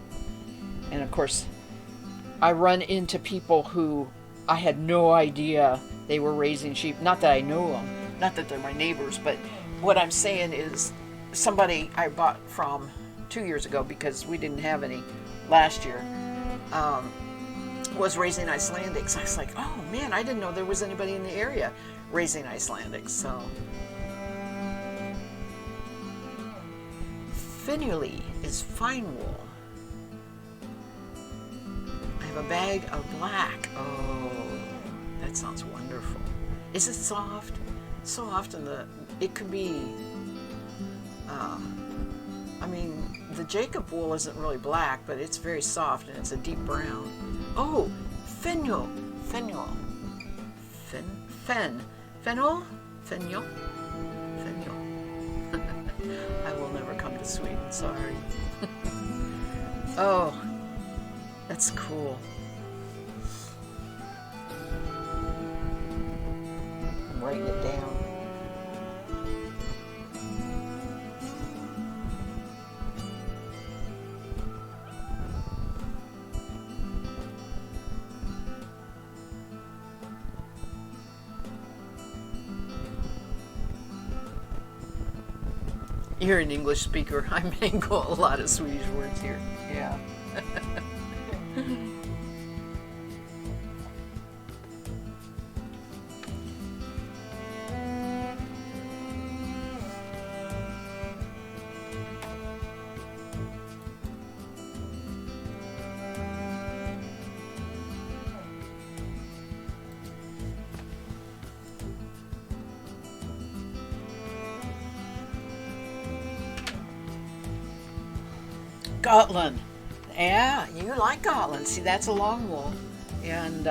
And of course, I run into people who I had no idea they were raising sheep. Not that I know them, not that they're my neighbors, but what I'm saying is somebody I bought from 2 years ago, because we didn't have any last year, was raising Icelandics. I was like, oh man, I didn't know there was anybody in the area raising Icelandics. So Finuli is fine wool. I have a bag of black. Oh, that sounds wonderful. Is it soft? Soft, and it could be, the Jacob wool isn't really black, but it's very soft and it's a deep brown. Oh, fennel, fennel, fennel, fennel. I will never come to Sweden, sorry. Oh, that's cool. I'm writing it down. You're an English speaker. I mangle a lot of Swedish words here. Yeah. Gotland. Yeah, you like Gotland. See, that's a long wool. And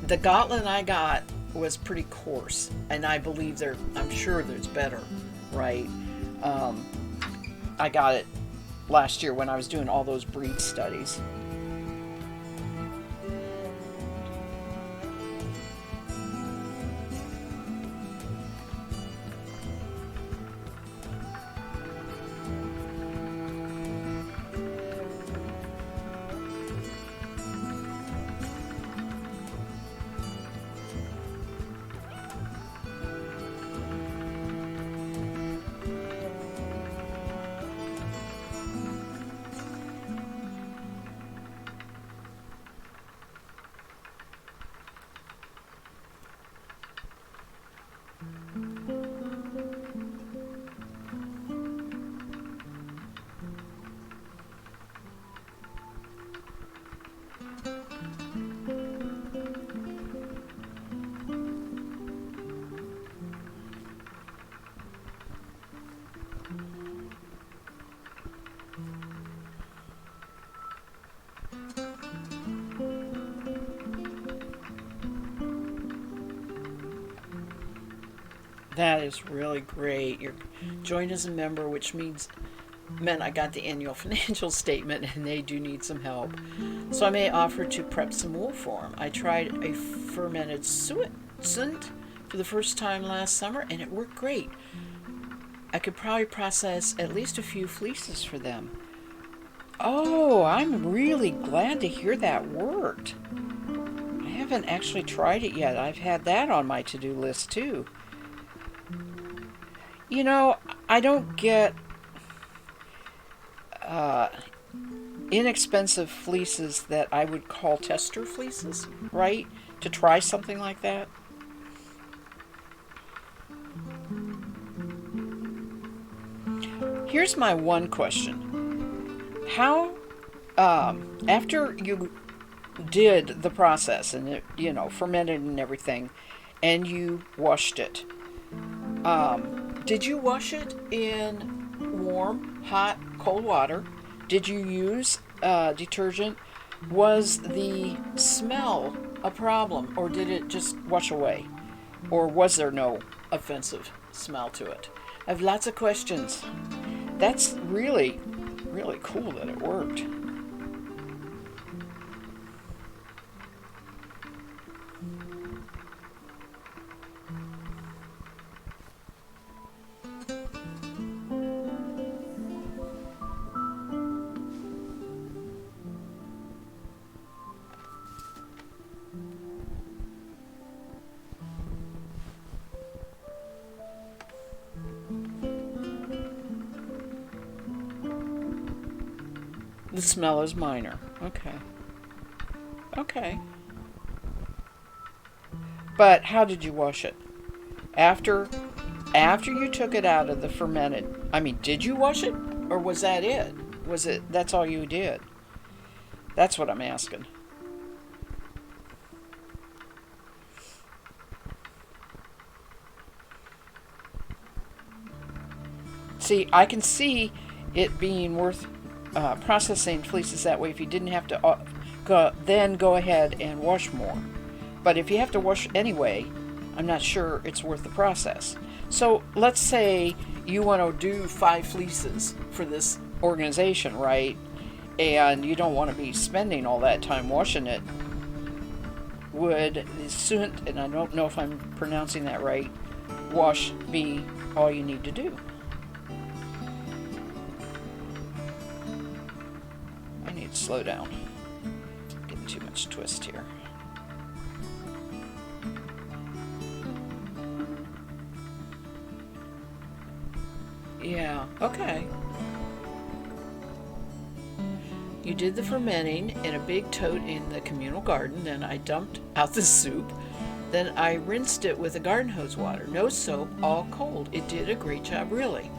the Gotland I got was pretty coarse. And I believe I'm sure there's better, right? I got it last year when I was doing all those breed studies. That is really great. You're joined as a member, which meant I got the annual financial statement and they do need some help. So I may offer to prep some wool for them. I tried a fermented suet for the first time last summer and it worked great. I could probably process at least a few fleeces for them. Oh, I'm really glad to hear that worked. I haven't actually tried it yet. I've had that on my to-do list too. You know, I don't get inexpensive fleeces that I would call tester fleeces, right? To try something like that. Here's my one question. How, after you did the process and it, fermented and everything, and you washed it, did you wash it in warm, hot, cold water? Did you use detergent? Was the smell a problem, or did it just wash away? Or was there no offensive smell to it? I have lots of questions. That's really, really cool that it worked. The smell is minor. Okay. Okay. But how did you wash it? After you took it out of the fermented, did you wash it? Or was that it? That's all you did? That's what I'm asking. See, I can see it being worth processing fleeces that way if you didn't have to then go ahead and wash more. But if you have to wash anyway, I'm not sure it's worth the process. So let's say you want to do 5 fleeces for this organization, right? And you don't want to be spending all that time washing it. Would the Sunt, and I don't know if I'm pronouncing that right, wash be all you need to do? I need to slow down. Getting too much twist here. Yeah, okay. You did the fermenting in a big tote in the communal garden, then I dumped out the soup. Then I rinsed it with a garden hose water. No soap, all cold. It did a great job, really.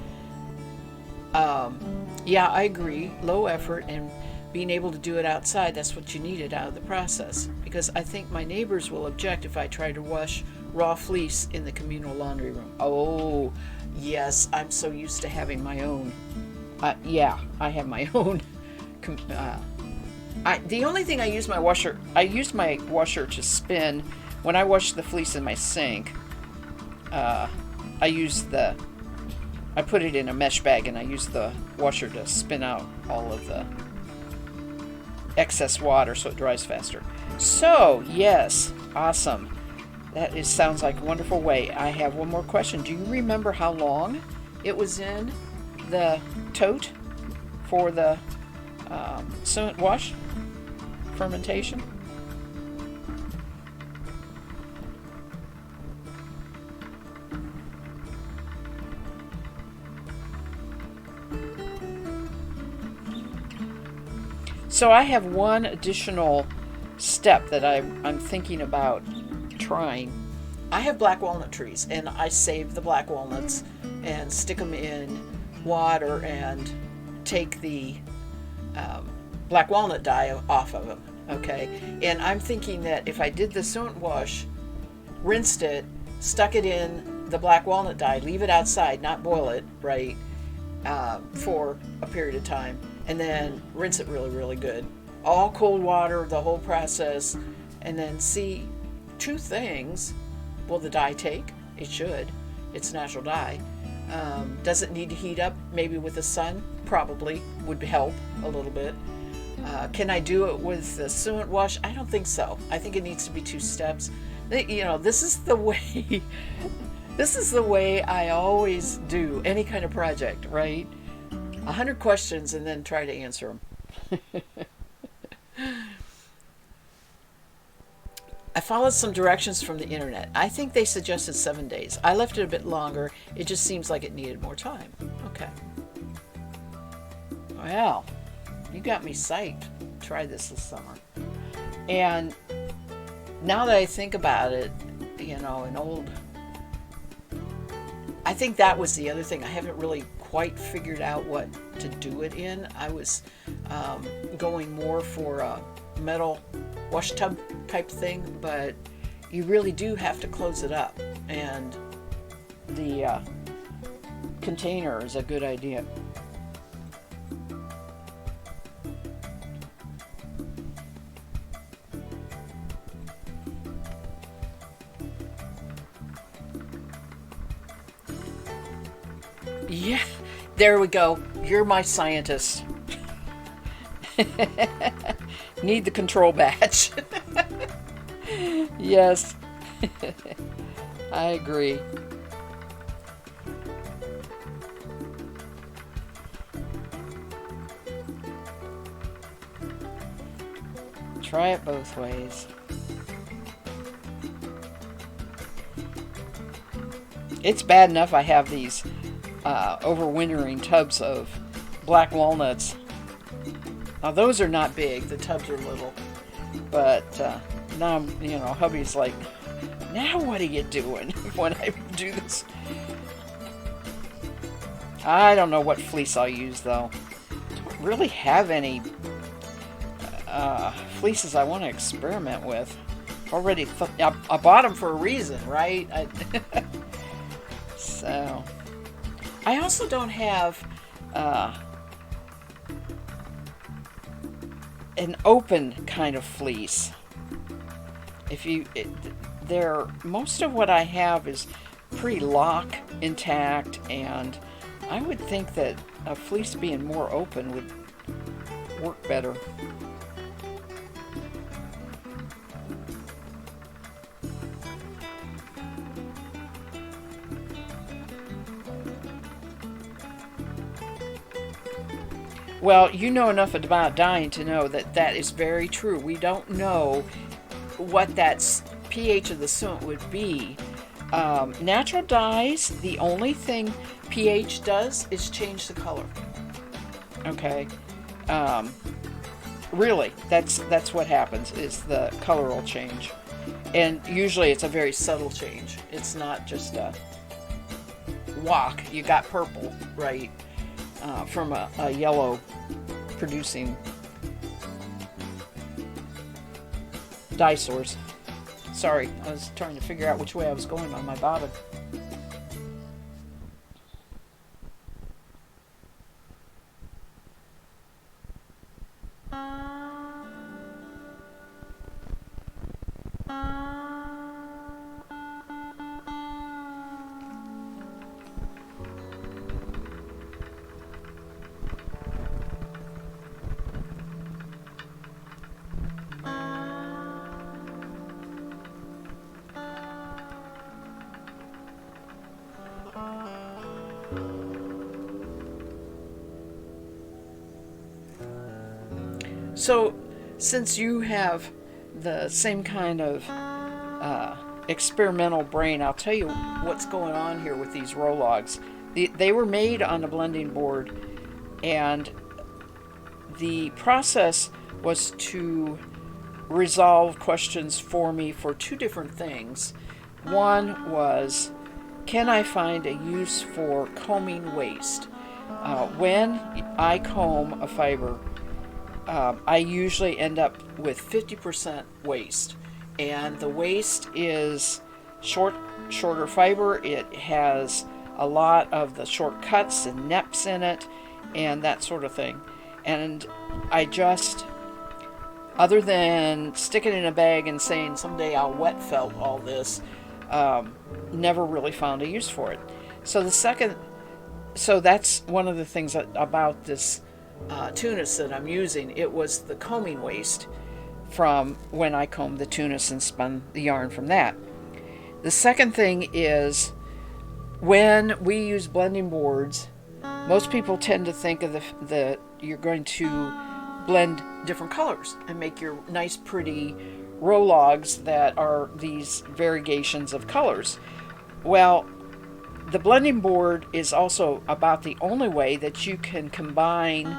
Yeah, I agree. Low effort and being able to do it outside, that's what you needed out of the process. Because I think my neighbors will object if I try to wash raw fleece in the communal laundry room. Oh, yes, I'm so used to having my own. Yeah, I have my own. The only thing I use my washer to spin when I wash the fleece in my sink. I put it in a mesh bag and I use the washer to spin out all of the excess water so it dries faster. So yes, awesome. That sounds like a wonderful way. I have one more question. Do you remember how long it was in the tote for the Sunt wash fermentation? So I have one additional step that I'm thinking about trying. I have black walnut trees, and I save the black walnuts and stick them in water and take the black walnut dye off of them. Okay, and I'm thinking that if I did the Sunt wash, rinsed it, stuck it in the black walnut dye, leave it outside, not boil it, right, for a period of time, and then rinse it really, really good. All cold water, the whole process, and then see 2 things. Will the dye take? It should. It's natural dye. Does it need to heat up? Maybe with the sun? Probably. Would help a little bit. Can I do it with the Sunt wash? I don't think so. I think it needs to be 2 steps. This is the way. This is the way I always do any kind of project, right? 100 questions and then try to answer them. I followed some directions from the internet. I think they suggested 7 days. I left it a bit longer. It just seems like it needed more time. Okay. Well, you got me psyched. Try this summer. And now that I think about it, I think that was the other thing. I haven't really quite figured out what to do it in. I was going more for a metal wash tub type thing, but you really do have to close it up, and the container is a good idea. Yeah, there we go. You're my scientist. Need the control badge. Yes. I agree. Try it both ways. It's bad enough I have these overwintering tubs of black walnuts. Now those are not big, the tubs are little, but now hubby's like, now what are you doing when I do this? I don't know what fleece I'll use though. I don't really have any fleeces I want to experiment with. Already, I bought them for a reason, right? So, I also don't have an open kind of fleece. If you, most of what I have is pretty lock intact, and I would think that a fleece being more open would work better. Well, you know enough about dyeing to know that that is very true. We don't know what that pH of the suet would be. Natural dyes, the only thing pH does is change the color. Okay, really, that's what happens. Is the color will change, and usually it's a very subtle change. It's not just a wok. You got purple, right, from a yellow producing dye source. Sorry, I was trying to figure out which way I was going on my bobbin. So, since you have the same kind of experimental brain, I'll tell you what's going on here with these Rologs. They were made on a blending board, and the process was to resolve questions for me for two different things. One was, can I find a use for combing waste? When I comb a fiber, I usually end up with 50% waste, and the waste is shorter fiber. It has a lot of the short cuts and neps in it and that sort of thing. And I just, other than sticking it in a bag and saying someday I'll wet felt all this, never really found a use for it. So that's one of the things about this tunis that I'm using. It was the combing waste from when I combed the tunis and spun the yarn from that. The second thing is, when we use blending boards, most people tend to think of the you're going to blend different colors and make your nice pretty Rologs that are these variegations of colors. Well, the blending board is also about the only way that you can combine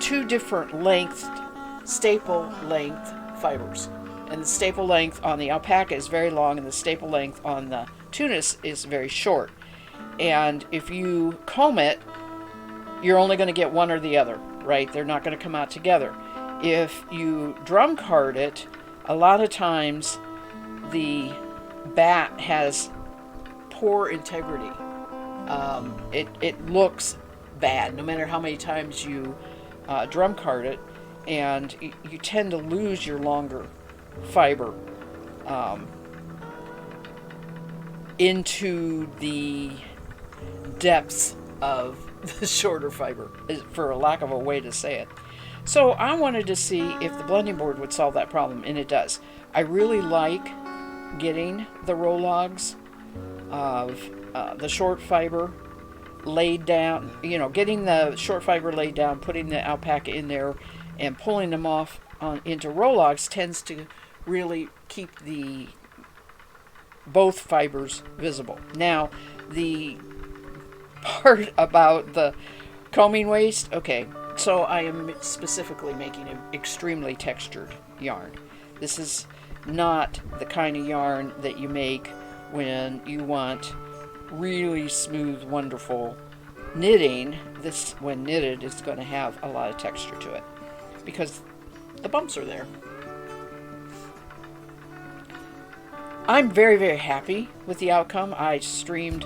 two different staple length fibers. And the staple length on the alpaca is very long, and the staple length on the tunis is very short. And if you comb it, you're only going to get one or the other, right? They're not going to come out together. If you drum card it, a lot of times the bat has poor integrity. It looks bad no matter how many times you drum card it, and you tend to lose your longer fiber into the depths of the shorter fiber, for a lack of a way to say it. So I wanted to see if the blending board would solve that problem, and it does. I really like getting the Rologs of the short fiber laid down, getting the short fiber laid down, putting the alpaca in there, and pulling them off into Rologs tends to really keep both fibers visible. Now, the part about the combing waste, okay, so I am specifically making an extremely textured yarn. This is not the kind of yarn that you make when you want really smooth, wonderful knitting. This, when knitted, is going to have a lot of texture to it because the bumps are there. I'm very, very happy with the outcome. I streamed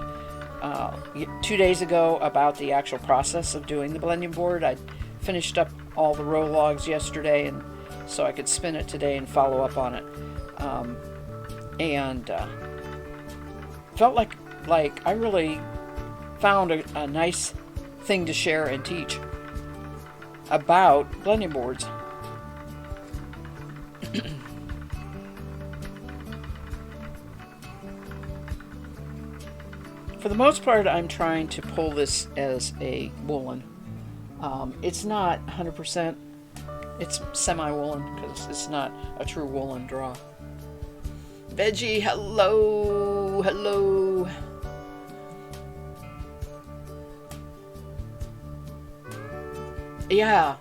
2 days ago about the actual process of doing the blending board. I finished up all the row logs yesterday, and so I could spin it today and follow up on it. And felt like I really found a nice thing to share and teach about blending boards. For the most part, I'm trying to pull this as a woolen. It's not 100%. It's semi-woolen because it's not a true woolen draw. Veggie, hello, hello. Yeah,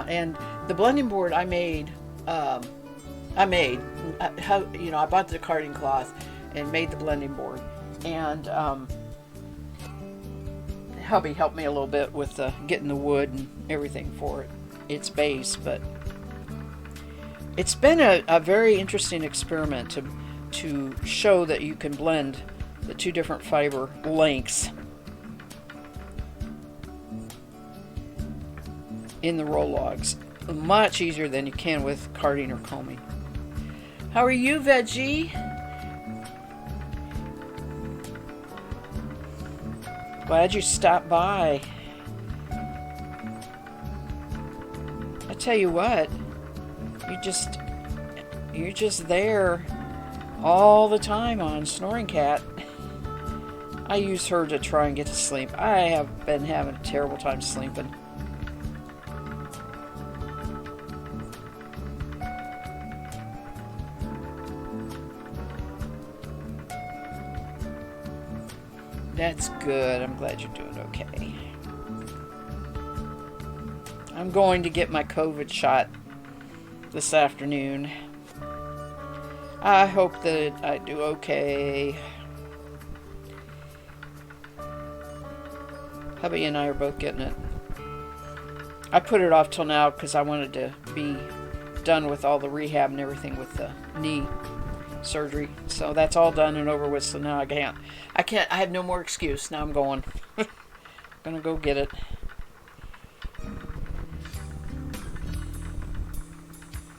and the blending board I made, I bought the carding cloth and made the blending board, and hubby helped me a little bit with getting the wood and everything for its base, but it's been a very interesting experiment to show that you can blend the two different fiber lengths in the roll logs much easier than you can with carding or combing. How are you, Veggie? Glad you stopped by. I tell you what, you're just there all the time on Snoring Cat. I use her to try and get to sleep. I have been having a terrible time sleeping. That's good. I'm glad you're doing okay. I'm going to get my COVID shot this afternoon. I hope that I do okay. Hubby and I are both getting it. I put it off till now because I wanted to be done with all the rehab and everything with the knee surgery. So that's all done and over with, so now I can't. I have no more excuse. Now I'm going. Gonna go get it.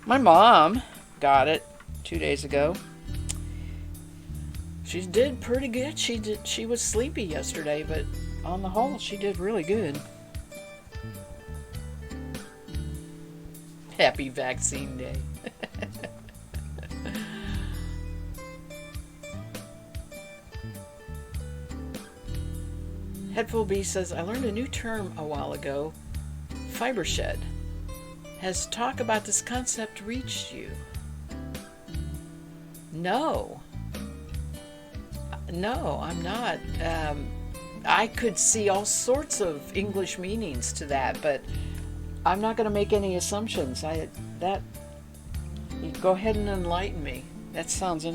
My mom got it 2 days ago. She did pretty good. She was sleepy yesterday, but on the whole, she did really good. Happy vaccine day. Headful B says, I learned a new term a while ago, fiber shed. Has talk about this concept reached you? No, I'm not. I could see all sorts of English meanings to that, but I'm not going to make any assumptions. You go ahead and enlighten me. That sounds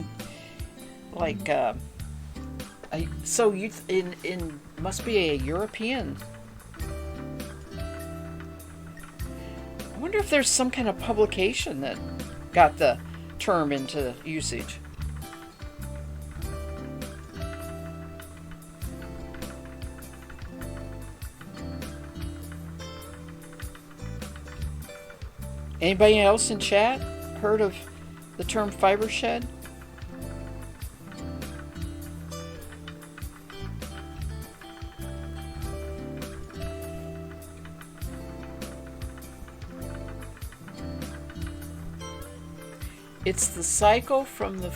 like so you in must be a European. I wonder if there's some kind of publication that got the term into usage. Anybody else in chat heard of the term fiber shed? It's the cycle from the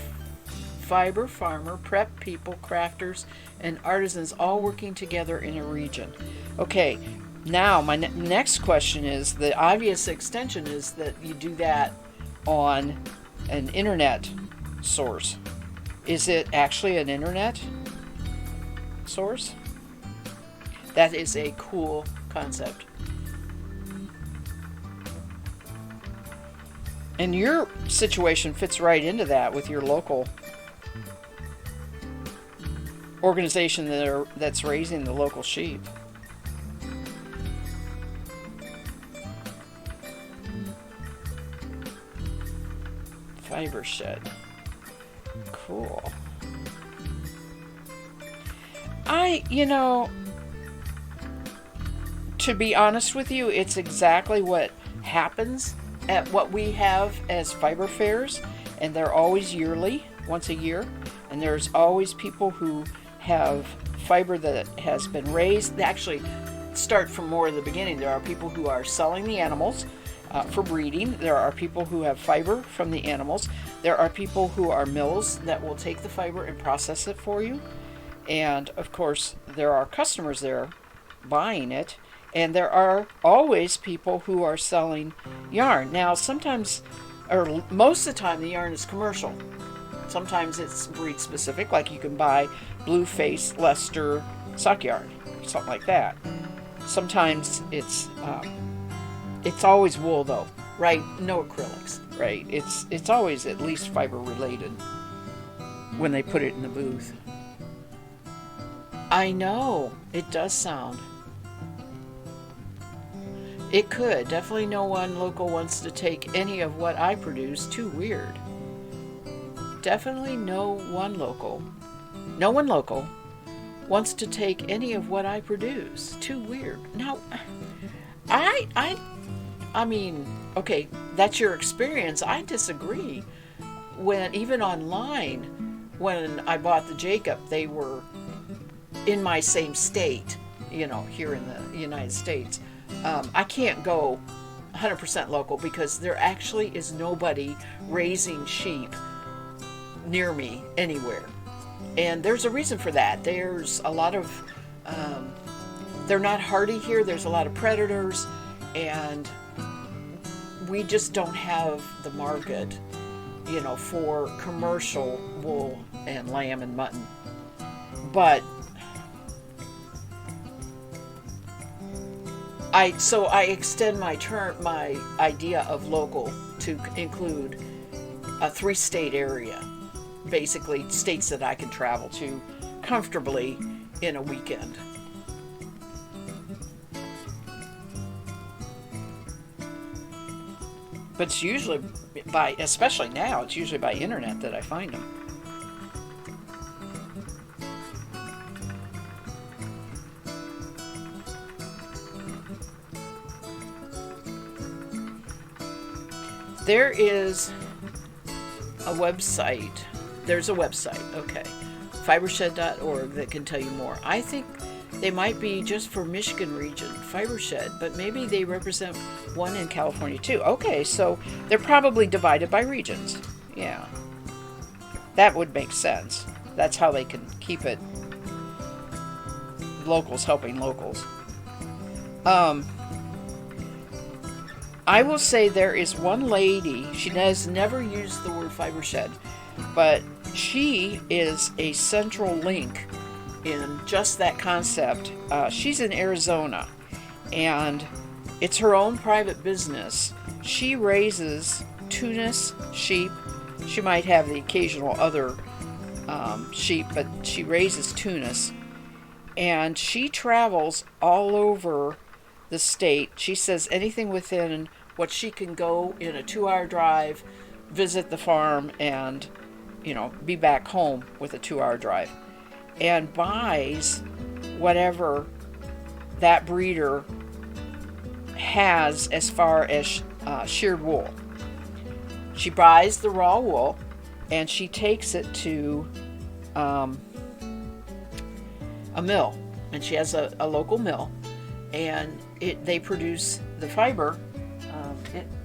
fiber farmer, prep people, crafters, and artisans all working together in a region. Okay, now my next question is, the obvious extension is that you do that on an internet source. Is it actually an internet source? That is a cool concept. And your situation fits right into that with your local organization that's raising the local sheep. Fiber shed. Cool. to be honest with you, it's exactly what happens at what we have as fiber fairs, and they're always yearly, once a year, and there's always people who have fiber that has been raised. They actually start from more of the beginning. There are people who are selling the animals for breeding. There are people who have fiber from the animals. There are people who are mills that will take the fiber and process it for you. And of course, there are customers there buying it. And there are always people who are selling yarn. Now, sometimes, or most of the time, the yarn is commercial. Sometimes it's breed specific, like you can buy Blueface Leicester sock yarn, something like that. Sometimes it's always wool though, right? No acrylics, right? It's always at least fiber related when they put it in the booth. I know, it does sound. It could. Definitely no one local wants to take any of what I produce. Too weird. Definitely no one local wants to take any of what I produce. Too weird. Now, I mean, okay, that's your experience. I disagree. When even online, when I bought the Jacob, they were in my same state, here in the United States. I can't go 100% local because there actually is nobody raising sheep near me anywhere. And there's a reason for that. There's a lot of, they're not hardy here. There's a lot of predators, and we just don't have the market, for commercial wool and lamb and mutton. But I extend my idea of local to include a 3-state area, basically states that I can travel to comfortably in a weekend. But it's usually especially now, it's usually by internet that I find them. There is a website. There's a website, okay, fibershed.org, that can tell you more. I think they might be just for Michigan region, Fibershed, but maybe they represent one in California too. Okay, so they're probably divided by regions. Yeah, that would make sense. That's how they can keep it locals helping locals. I will say there is one lady, she has never used the word Fibershed, but she is a central link in just that concept. She's in Arizona, and it's her own private business. She raises Tunis sheep. She might have the occasional other sheep, but she raises Tunis, and she travels all over the state. She says anything within what she can go in a 2-hour drive, visit the farm, and be back home with a 2-hour drive, and buys whatever that breeder has as far as sheared wool. She buys the raw wool and she takes it to a mill, and she has a local mill, and they produce the fiber.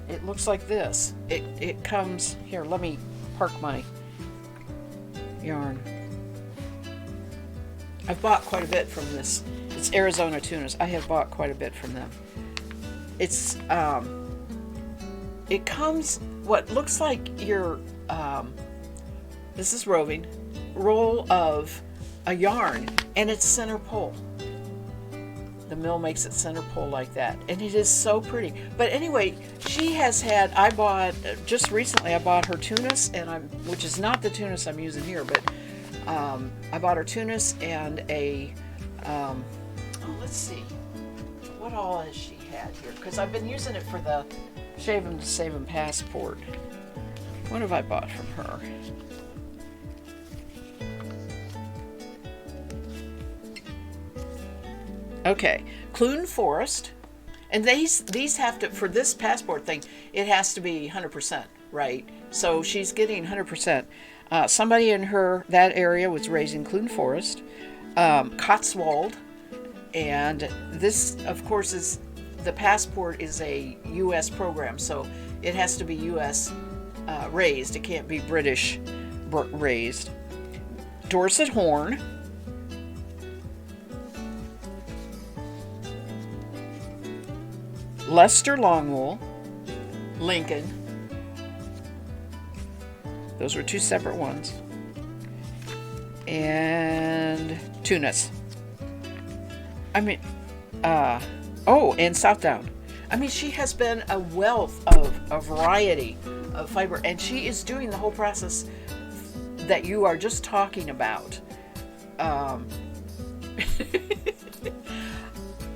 It looks like this. It comes here. Let me park my yarn. I've bought quite a bit from this. It's Arizona Tunis. I have bought quite a bit from them. It's it comes what looks like your this is roving roll of a yarn, and it's center pole. The mill makes it center pole like that, and it is so pretty. But anyway, she has had, I bought just recently, I bought her Tunis, which is not the Tunis I'm using here, but I bought her Tunis and a let's see, what all has she had here, because I've been using it for the Shave 'em to Save 'em passport. What have I bought from her? Okay, Clune Forest, and these have to, for this passport thing, it has to be 100%, right? So she's getting 100%. Somebody in that area was raised in Clune Forest, Cotswold, and this, of course, is the passport is a U.S. program, so it has to be U.S. Raised. It can't be British raised. Dorset Horn, Leicester Longwool, Lincoln. Those were two separate ones. And Tunis. I mean, and Southdown. I mean, she has been a wealth of a variety of fiber, and she is doing the whole process that you are just talking about.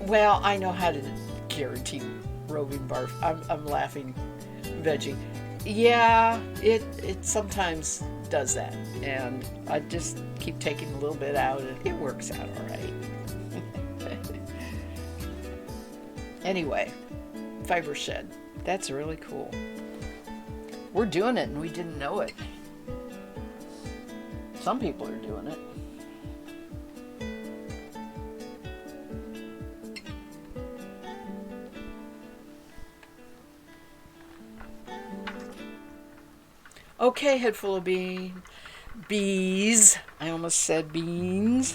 Well, I know how to guarantee roving barf. I'm laughing, veggie. Yeah, it sometimes does that, and I just keep taking a little bit out, and it works out all right. Anyway, fiber shed. That's really cool. We're doing it, and we didn't know it. Some people are doing it. Okay, head full of bees. I almost said beans.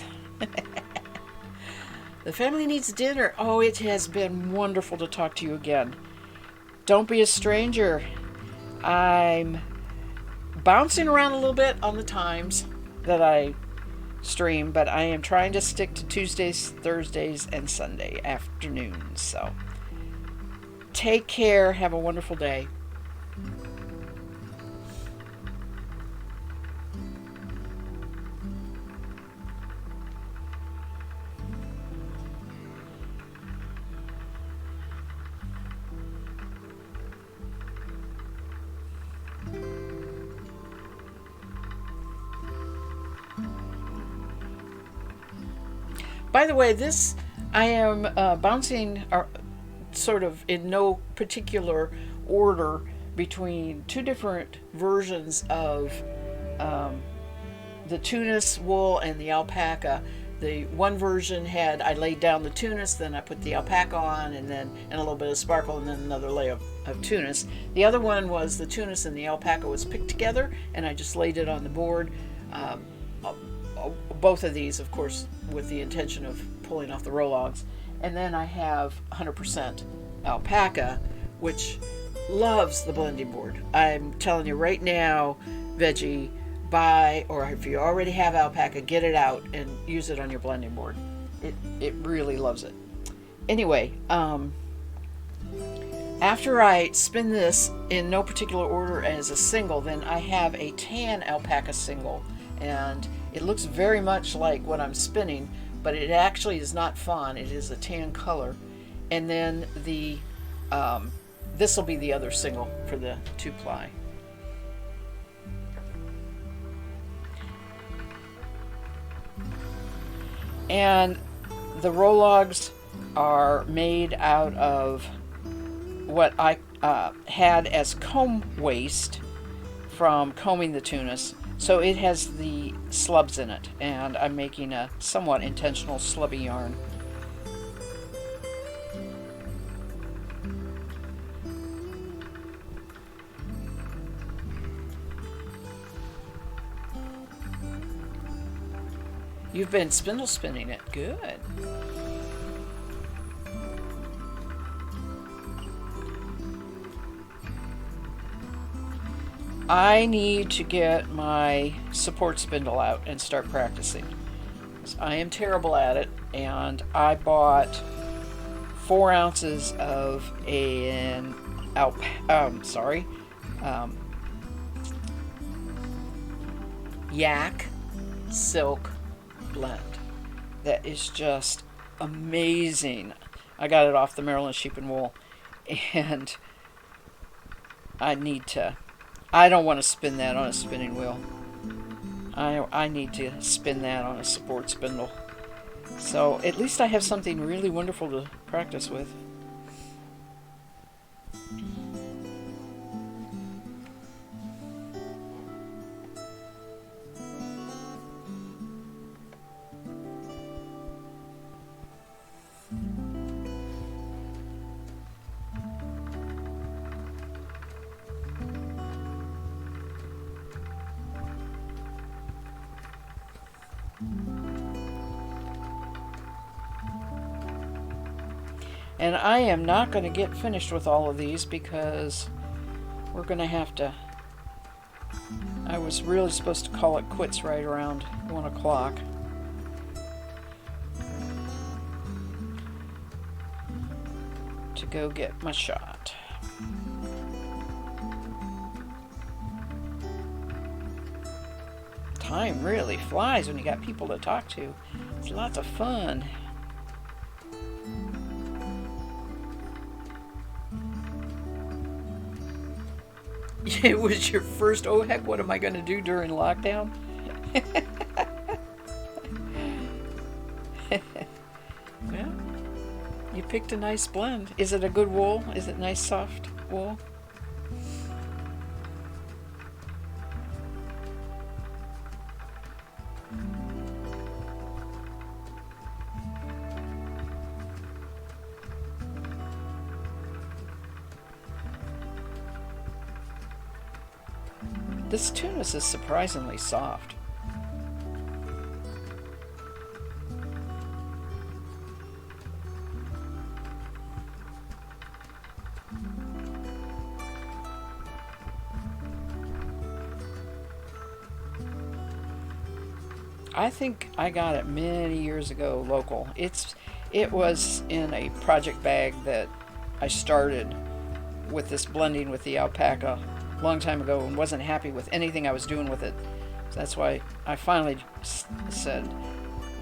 The family needs dinner. Oh, it has been wonderful to talk to you again. Don't be a stranger. I'm bouncing around a little bit on the times that I stream, but I am trying to stick to Tuesdays, Thursdays, and Sunday afternoons. So take care. Have a wonderful day. By the way, this I am bouncing sort of in no particular order between two different versions of the Tunis wool and the alpaca. The one version had, I laid down the Tunis, then I put the alpaca on, and a little bit of sparkle, and then another layer of Tunis. The other one was the Tunis and the alpaca was picked together, and I just laid it on the board. Both of these, of course, with the intention of pulling off the roll-logs. And then I have 100% alpaca, which loves the blending board. I'm telling you right now, veggie, buy, or if you already have alpaca, get it out and use it on your blending board. It really loves it. Anyway, after I spin this in no particular order as a single, then I have a tan alpaca single, and it looks very much like what I'm spinning, but it actually is not fawn. It is a tan color. And then this will be the other single for the 2-ply. And the roll-logs are made out of what I had as comb waste from combing the Tunis. So it has the slubs in it, and I'm making a somewhat intentional slubby yarn. You've been spindle spinning it. Good. I need to get my support spindle out and start practicing. I am terrible at it, and I bought 4 ounces of yak silk blend that is just amazing. I got it off the Maryland Sheep and Wool, and I don't want to spin that on a spinning wheel. I need to spin that on a support spindle. So at least I have something really wonderful to practice with. And I am not going to get finished with all of these because we're going to have to... I was really supposed to call it quits right around 1 o'clock. To go get my shot. Time really flies when you got people to talk to. It's lots of fun. It was your first, oh heck, what am I going to do during lockdown? Well, you picked a nice blend. Is it a good wool? Is it nice soft wool? This tunis is surprisingly soft. I think I got it many years ago local. It was in a project bag that I started with this blending with the alpaca a long time ago and wasn't happy with anything I was doing with it. So that's why I finally said,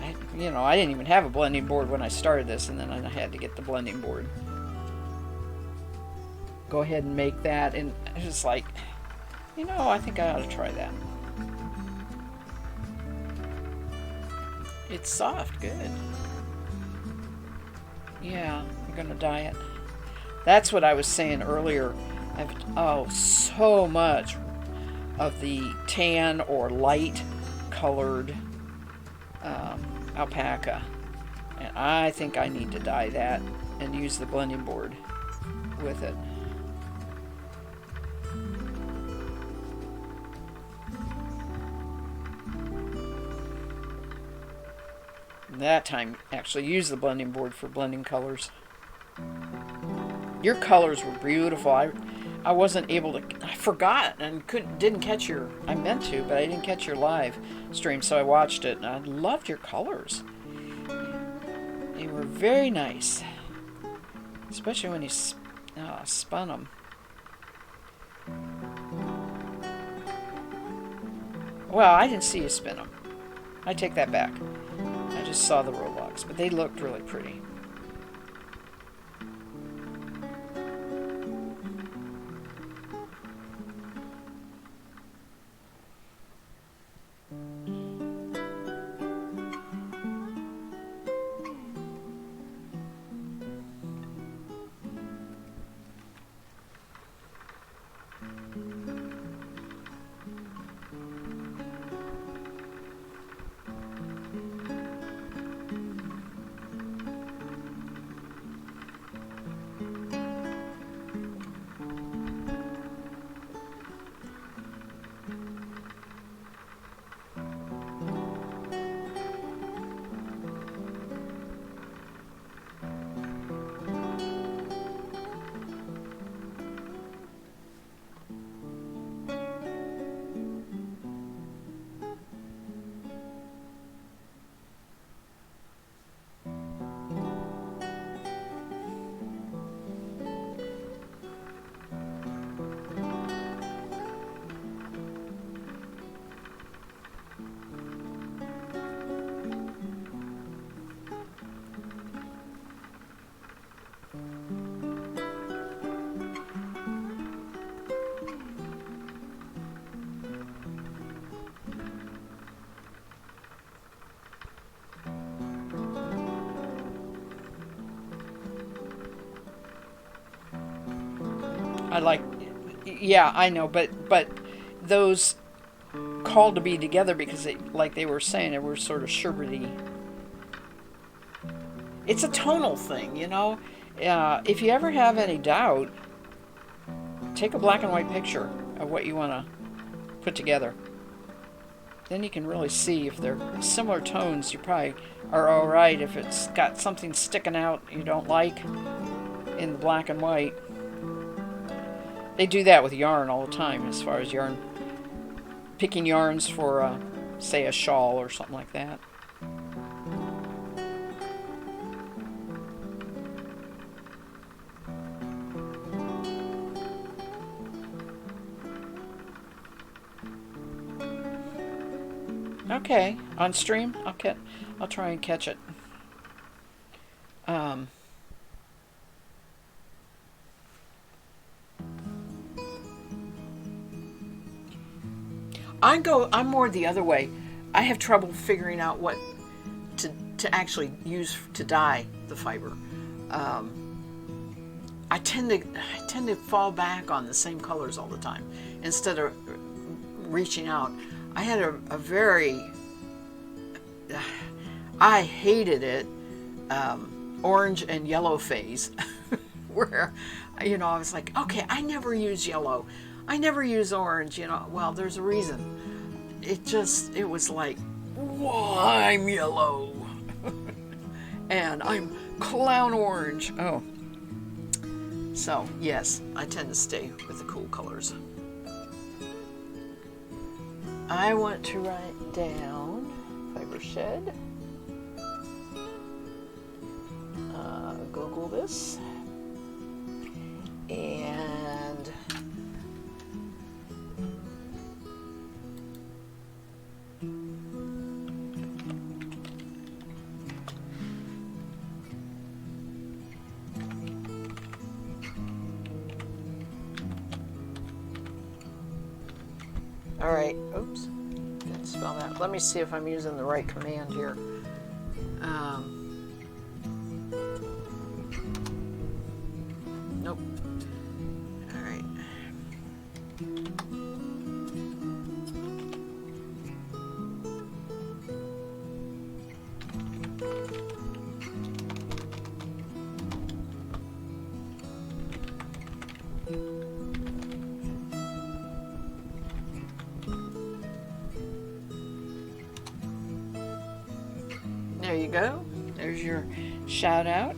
I didn't even have a blending board when I started this, and then I had to get the blending board. Go ahead and make that, and I was like, I think I ought to try that. It's soft, good. Yeah, I'm gonna dye it. That's what I was saying earlier. So much of the tan or light colored alpaca, and I think I need to dye that and use the blending board with it. That time actually use the blending board for blending colors. Your colors were beautiful. I wasn't able to, I forgot and didn't catch your, I meant to, but I didn't catch your live stream, so I watched it, and I loved your colors. They were very nice, especially when you spun them. Well, I didn't see you spin them. I take that back. I just saw the Roblox, but they looked really pretty. I like, yeah, I know, but those called to be together because they, like they were saying, they were sort of sherbety. It's a tonal thing, you know. If you ever have any doubt, take a black and white picture of what you want to put together. Then you can really see if they're similar tones. You probably are all right. If it's got something sticking out you don't like in the black and white, they do that with yarn all the time. As far as yarn, picking yarns for, say, a shawl or something like that. Okay, on stream, I'll try and catch it. Um, I'm more the other way. I have trouble figuring out what to actually use to dye the fiber. I tend to fall back on the same colors all the time instead of reaching out. I had a very, I hated it, orange and yellow phase, where, you know, I was like, okay, I never use yellow, I never use orange, you know. Well, there's a reason. It was like, whoa, I'm yellow, and I'm clown orange. Oh, so yes, I tend to stay with the cool colors. I want to write down fiber shed. Google this. And all right, oops, didn't spell that. Let me see if I'm using the right command here. Nope. All right. There you go. There's your shout out.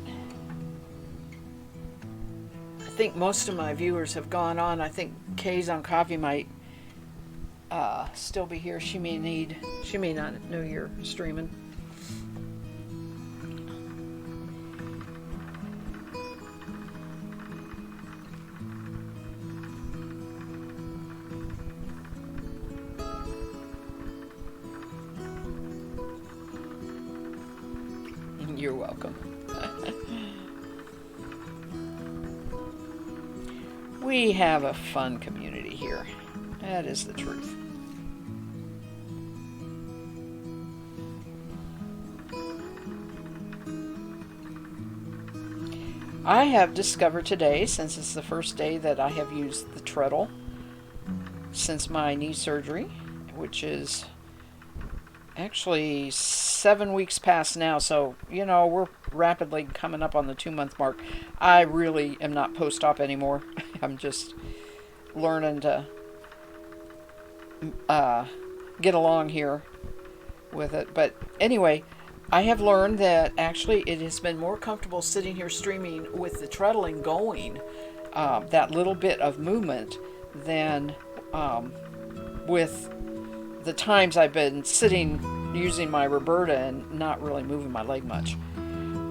I think most of my viewers have gone on. I think Kay's on Coffee might still be here. She may not know you're streaming. You're welcome. We have a fun community here. That is the truth. I have discovered today, since it's the first day that I have used the treadle since my knee surgery, which is actually 7 weeks past now, so you know we're rapidly coming up on the 2-month mark. I really am not post-op anymore. I'm just learning to get along here with it. But anyway, I have learned that actually it has been more comfortable sitting here streaming with the treadling going, that little bit of movement, than with the times I've been sitting using my Roberta and not really moving my leg much.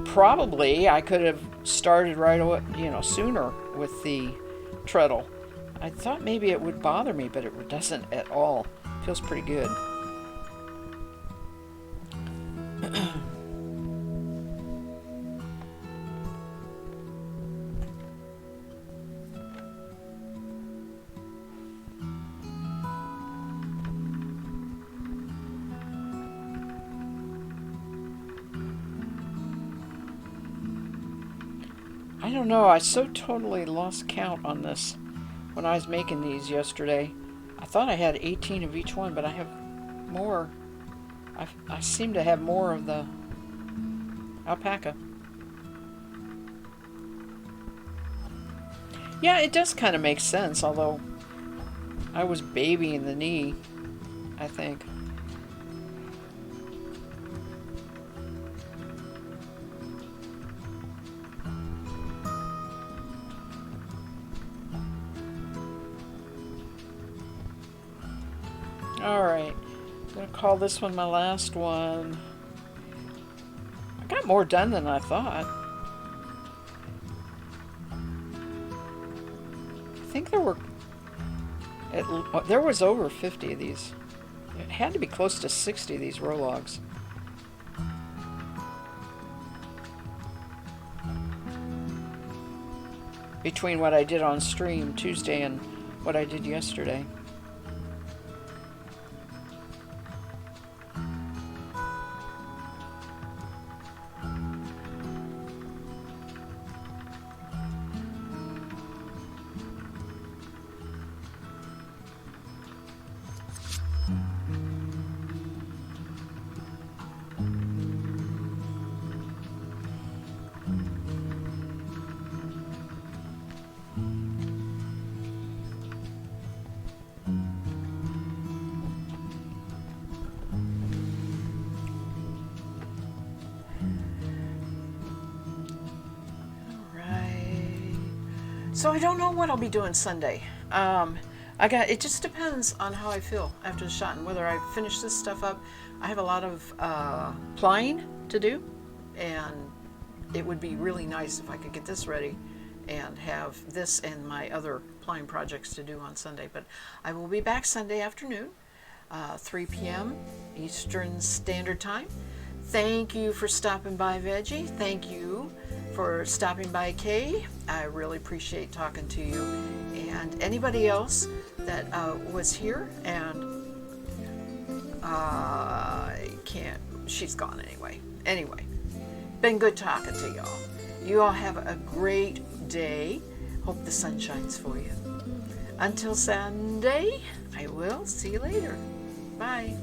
Probably I could have started right away, you know, sooner with the treadle. I thought maybe it would bother me, but it doesn't at all. It feels pretty good. I don't know, I so totally lost count on this when I was making these yesterday. I thought I had 18 of each one, but I have more. I seem to have more of the alpaca. Yeah, it does kind of make sense, although I was babying the knee, I think. Alright, I'm going to call this one my last one. I got more done than I thought. I think there was over 50 of these. It had to be close to 60 of these rologs. Between what I did on stream Tuesday and what I did yesterday. So I don't know what I'll be doing Sunday. It just depends on how I feel after the shot and whether I finish this stuff up. I have a lot of plying to do, and it would be really nice if I could get this ready and have this and my other plying projects to do on Sunday. But I will be back Sunday afternoon, 3 p.m. Eastern Standard Time. Thank you for stopping by, Veggie. Thank you for stopping by, Kay. I really appreciate talking to you. And anybody else that was here, and she's gone anyway. Anyway, been good talking to y'all. You all have a great day. Hope the sun shines for you. Until Sunday, I will see you later. Bye.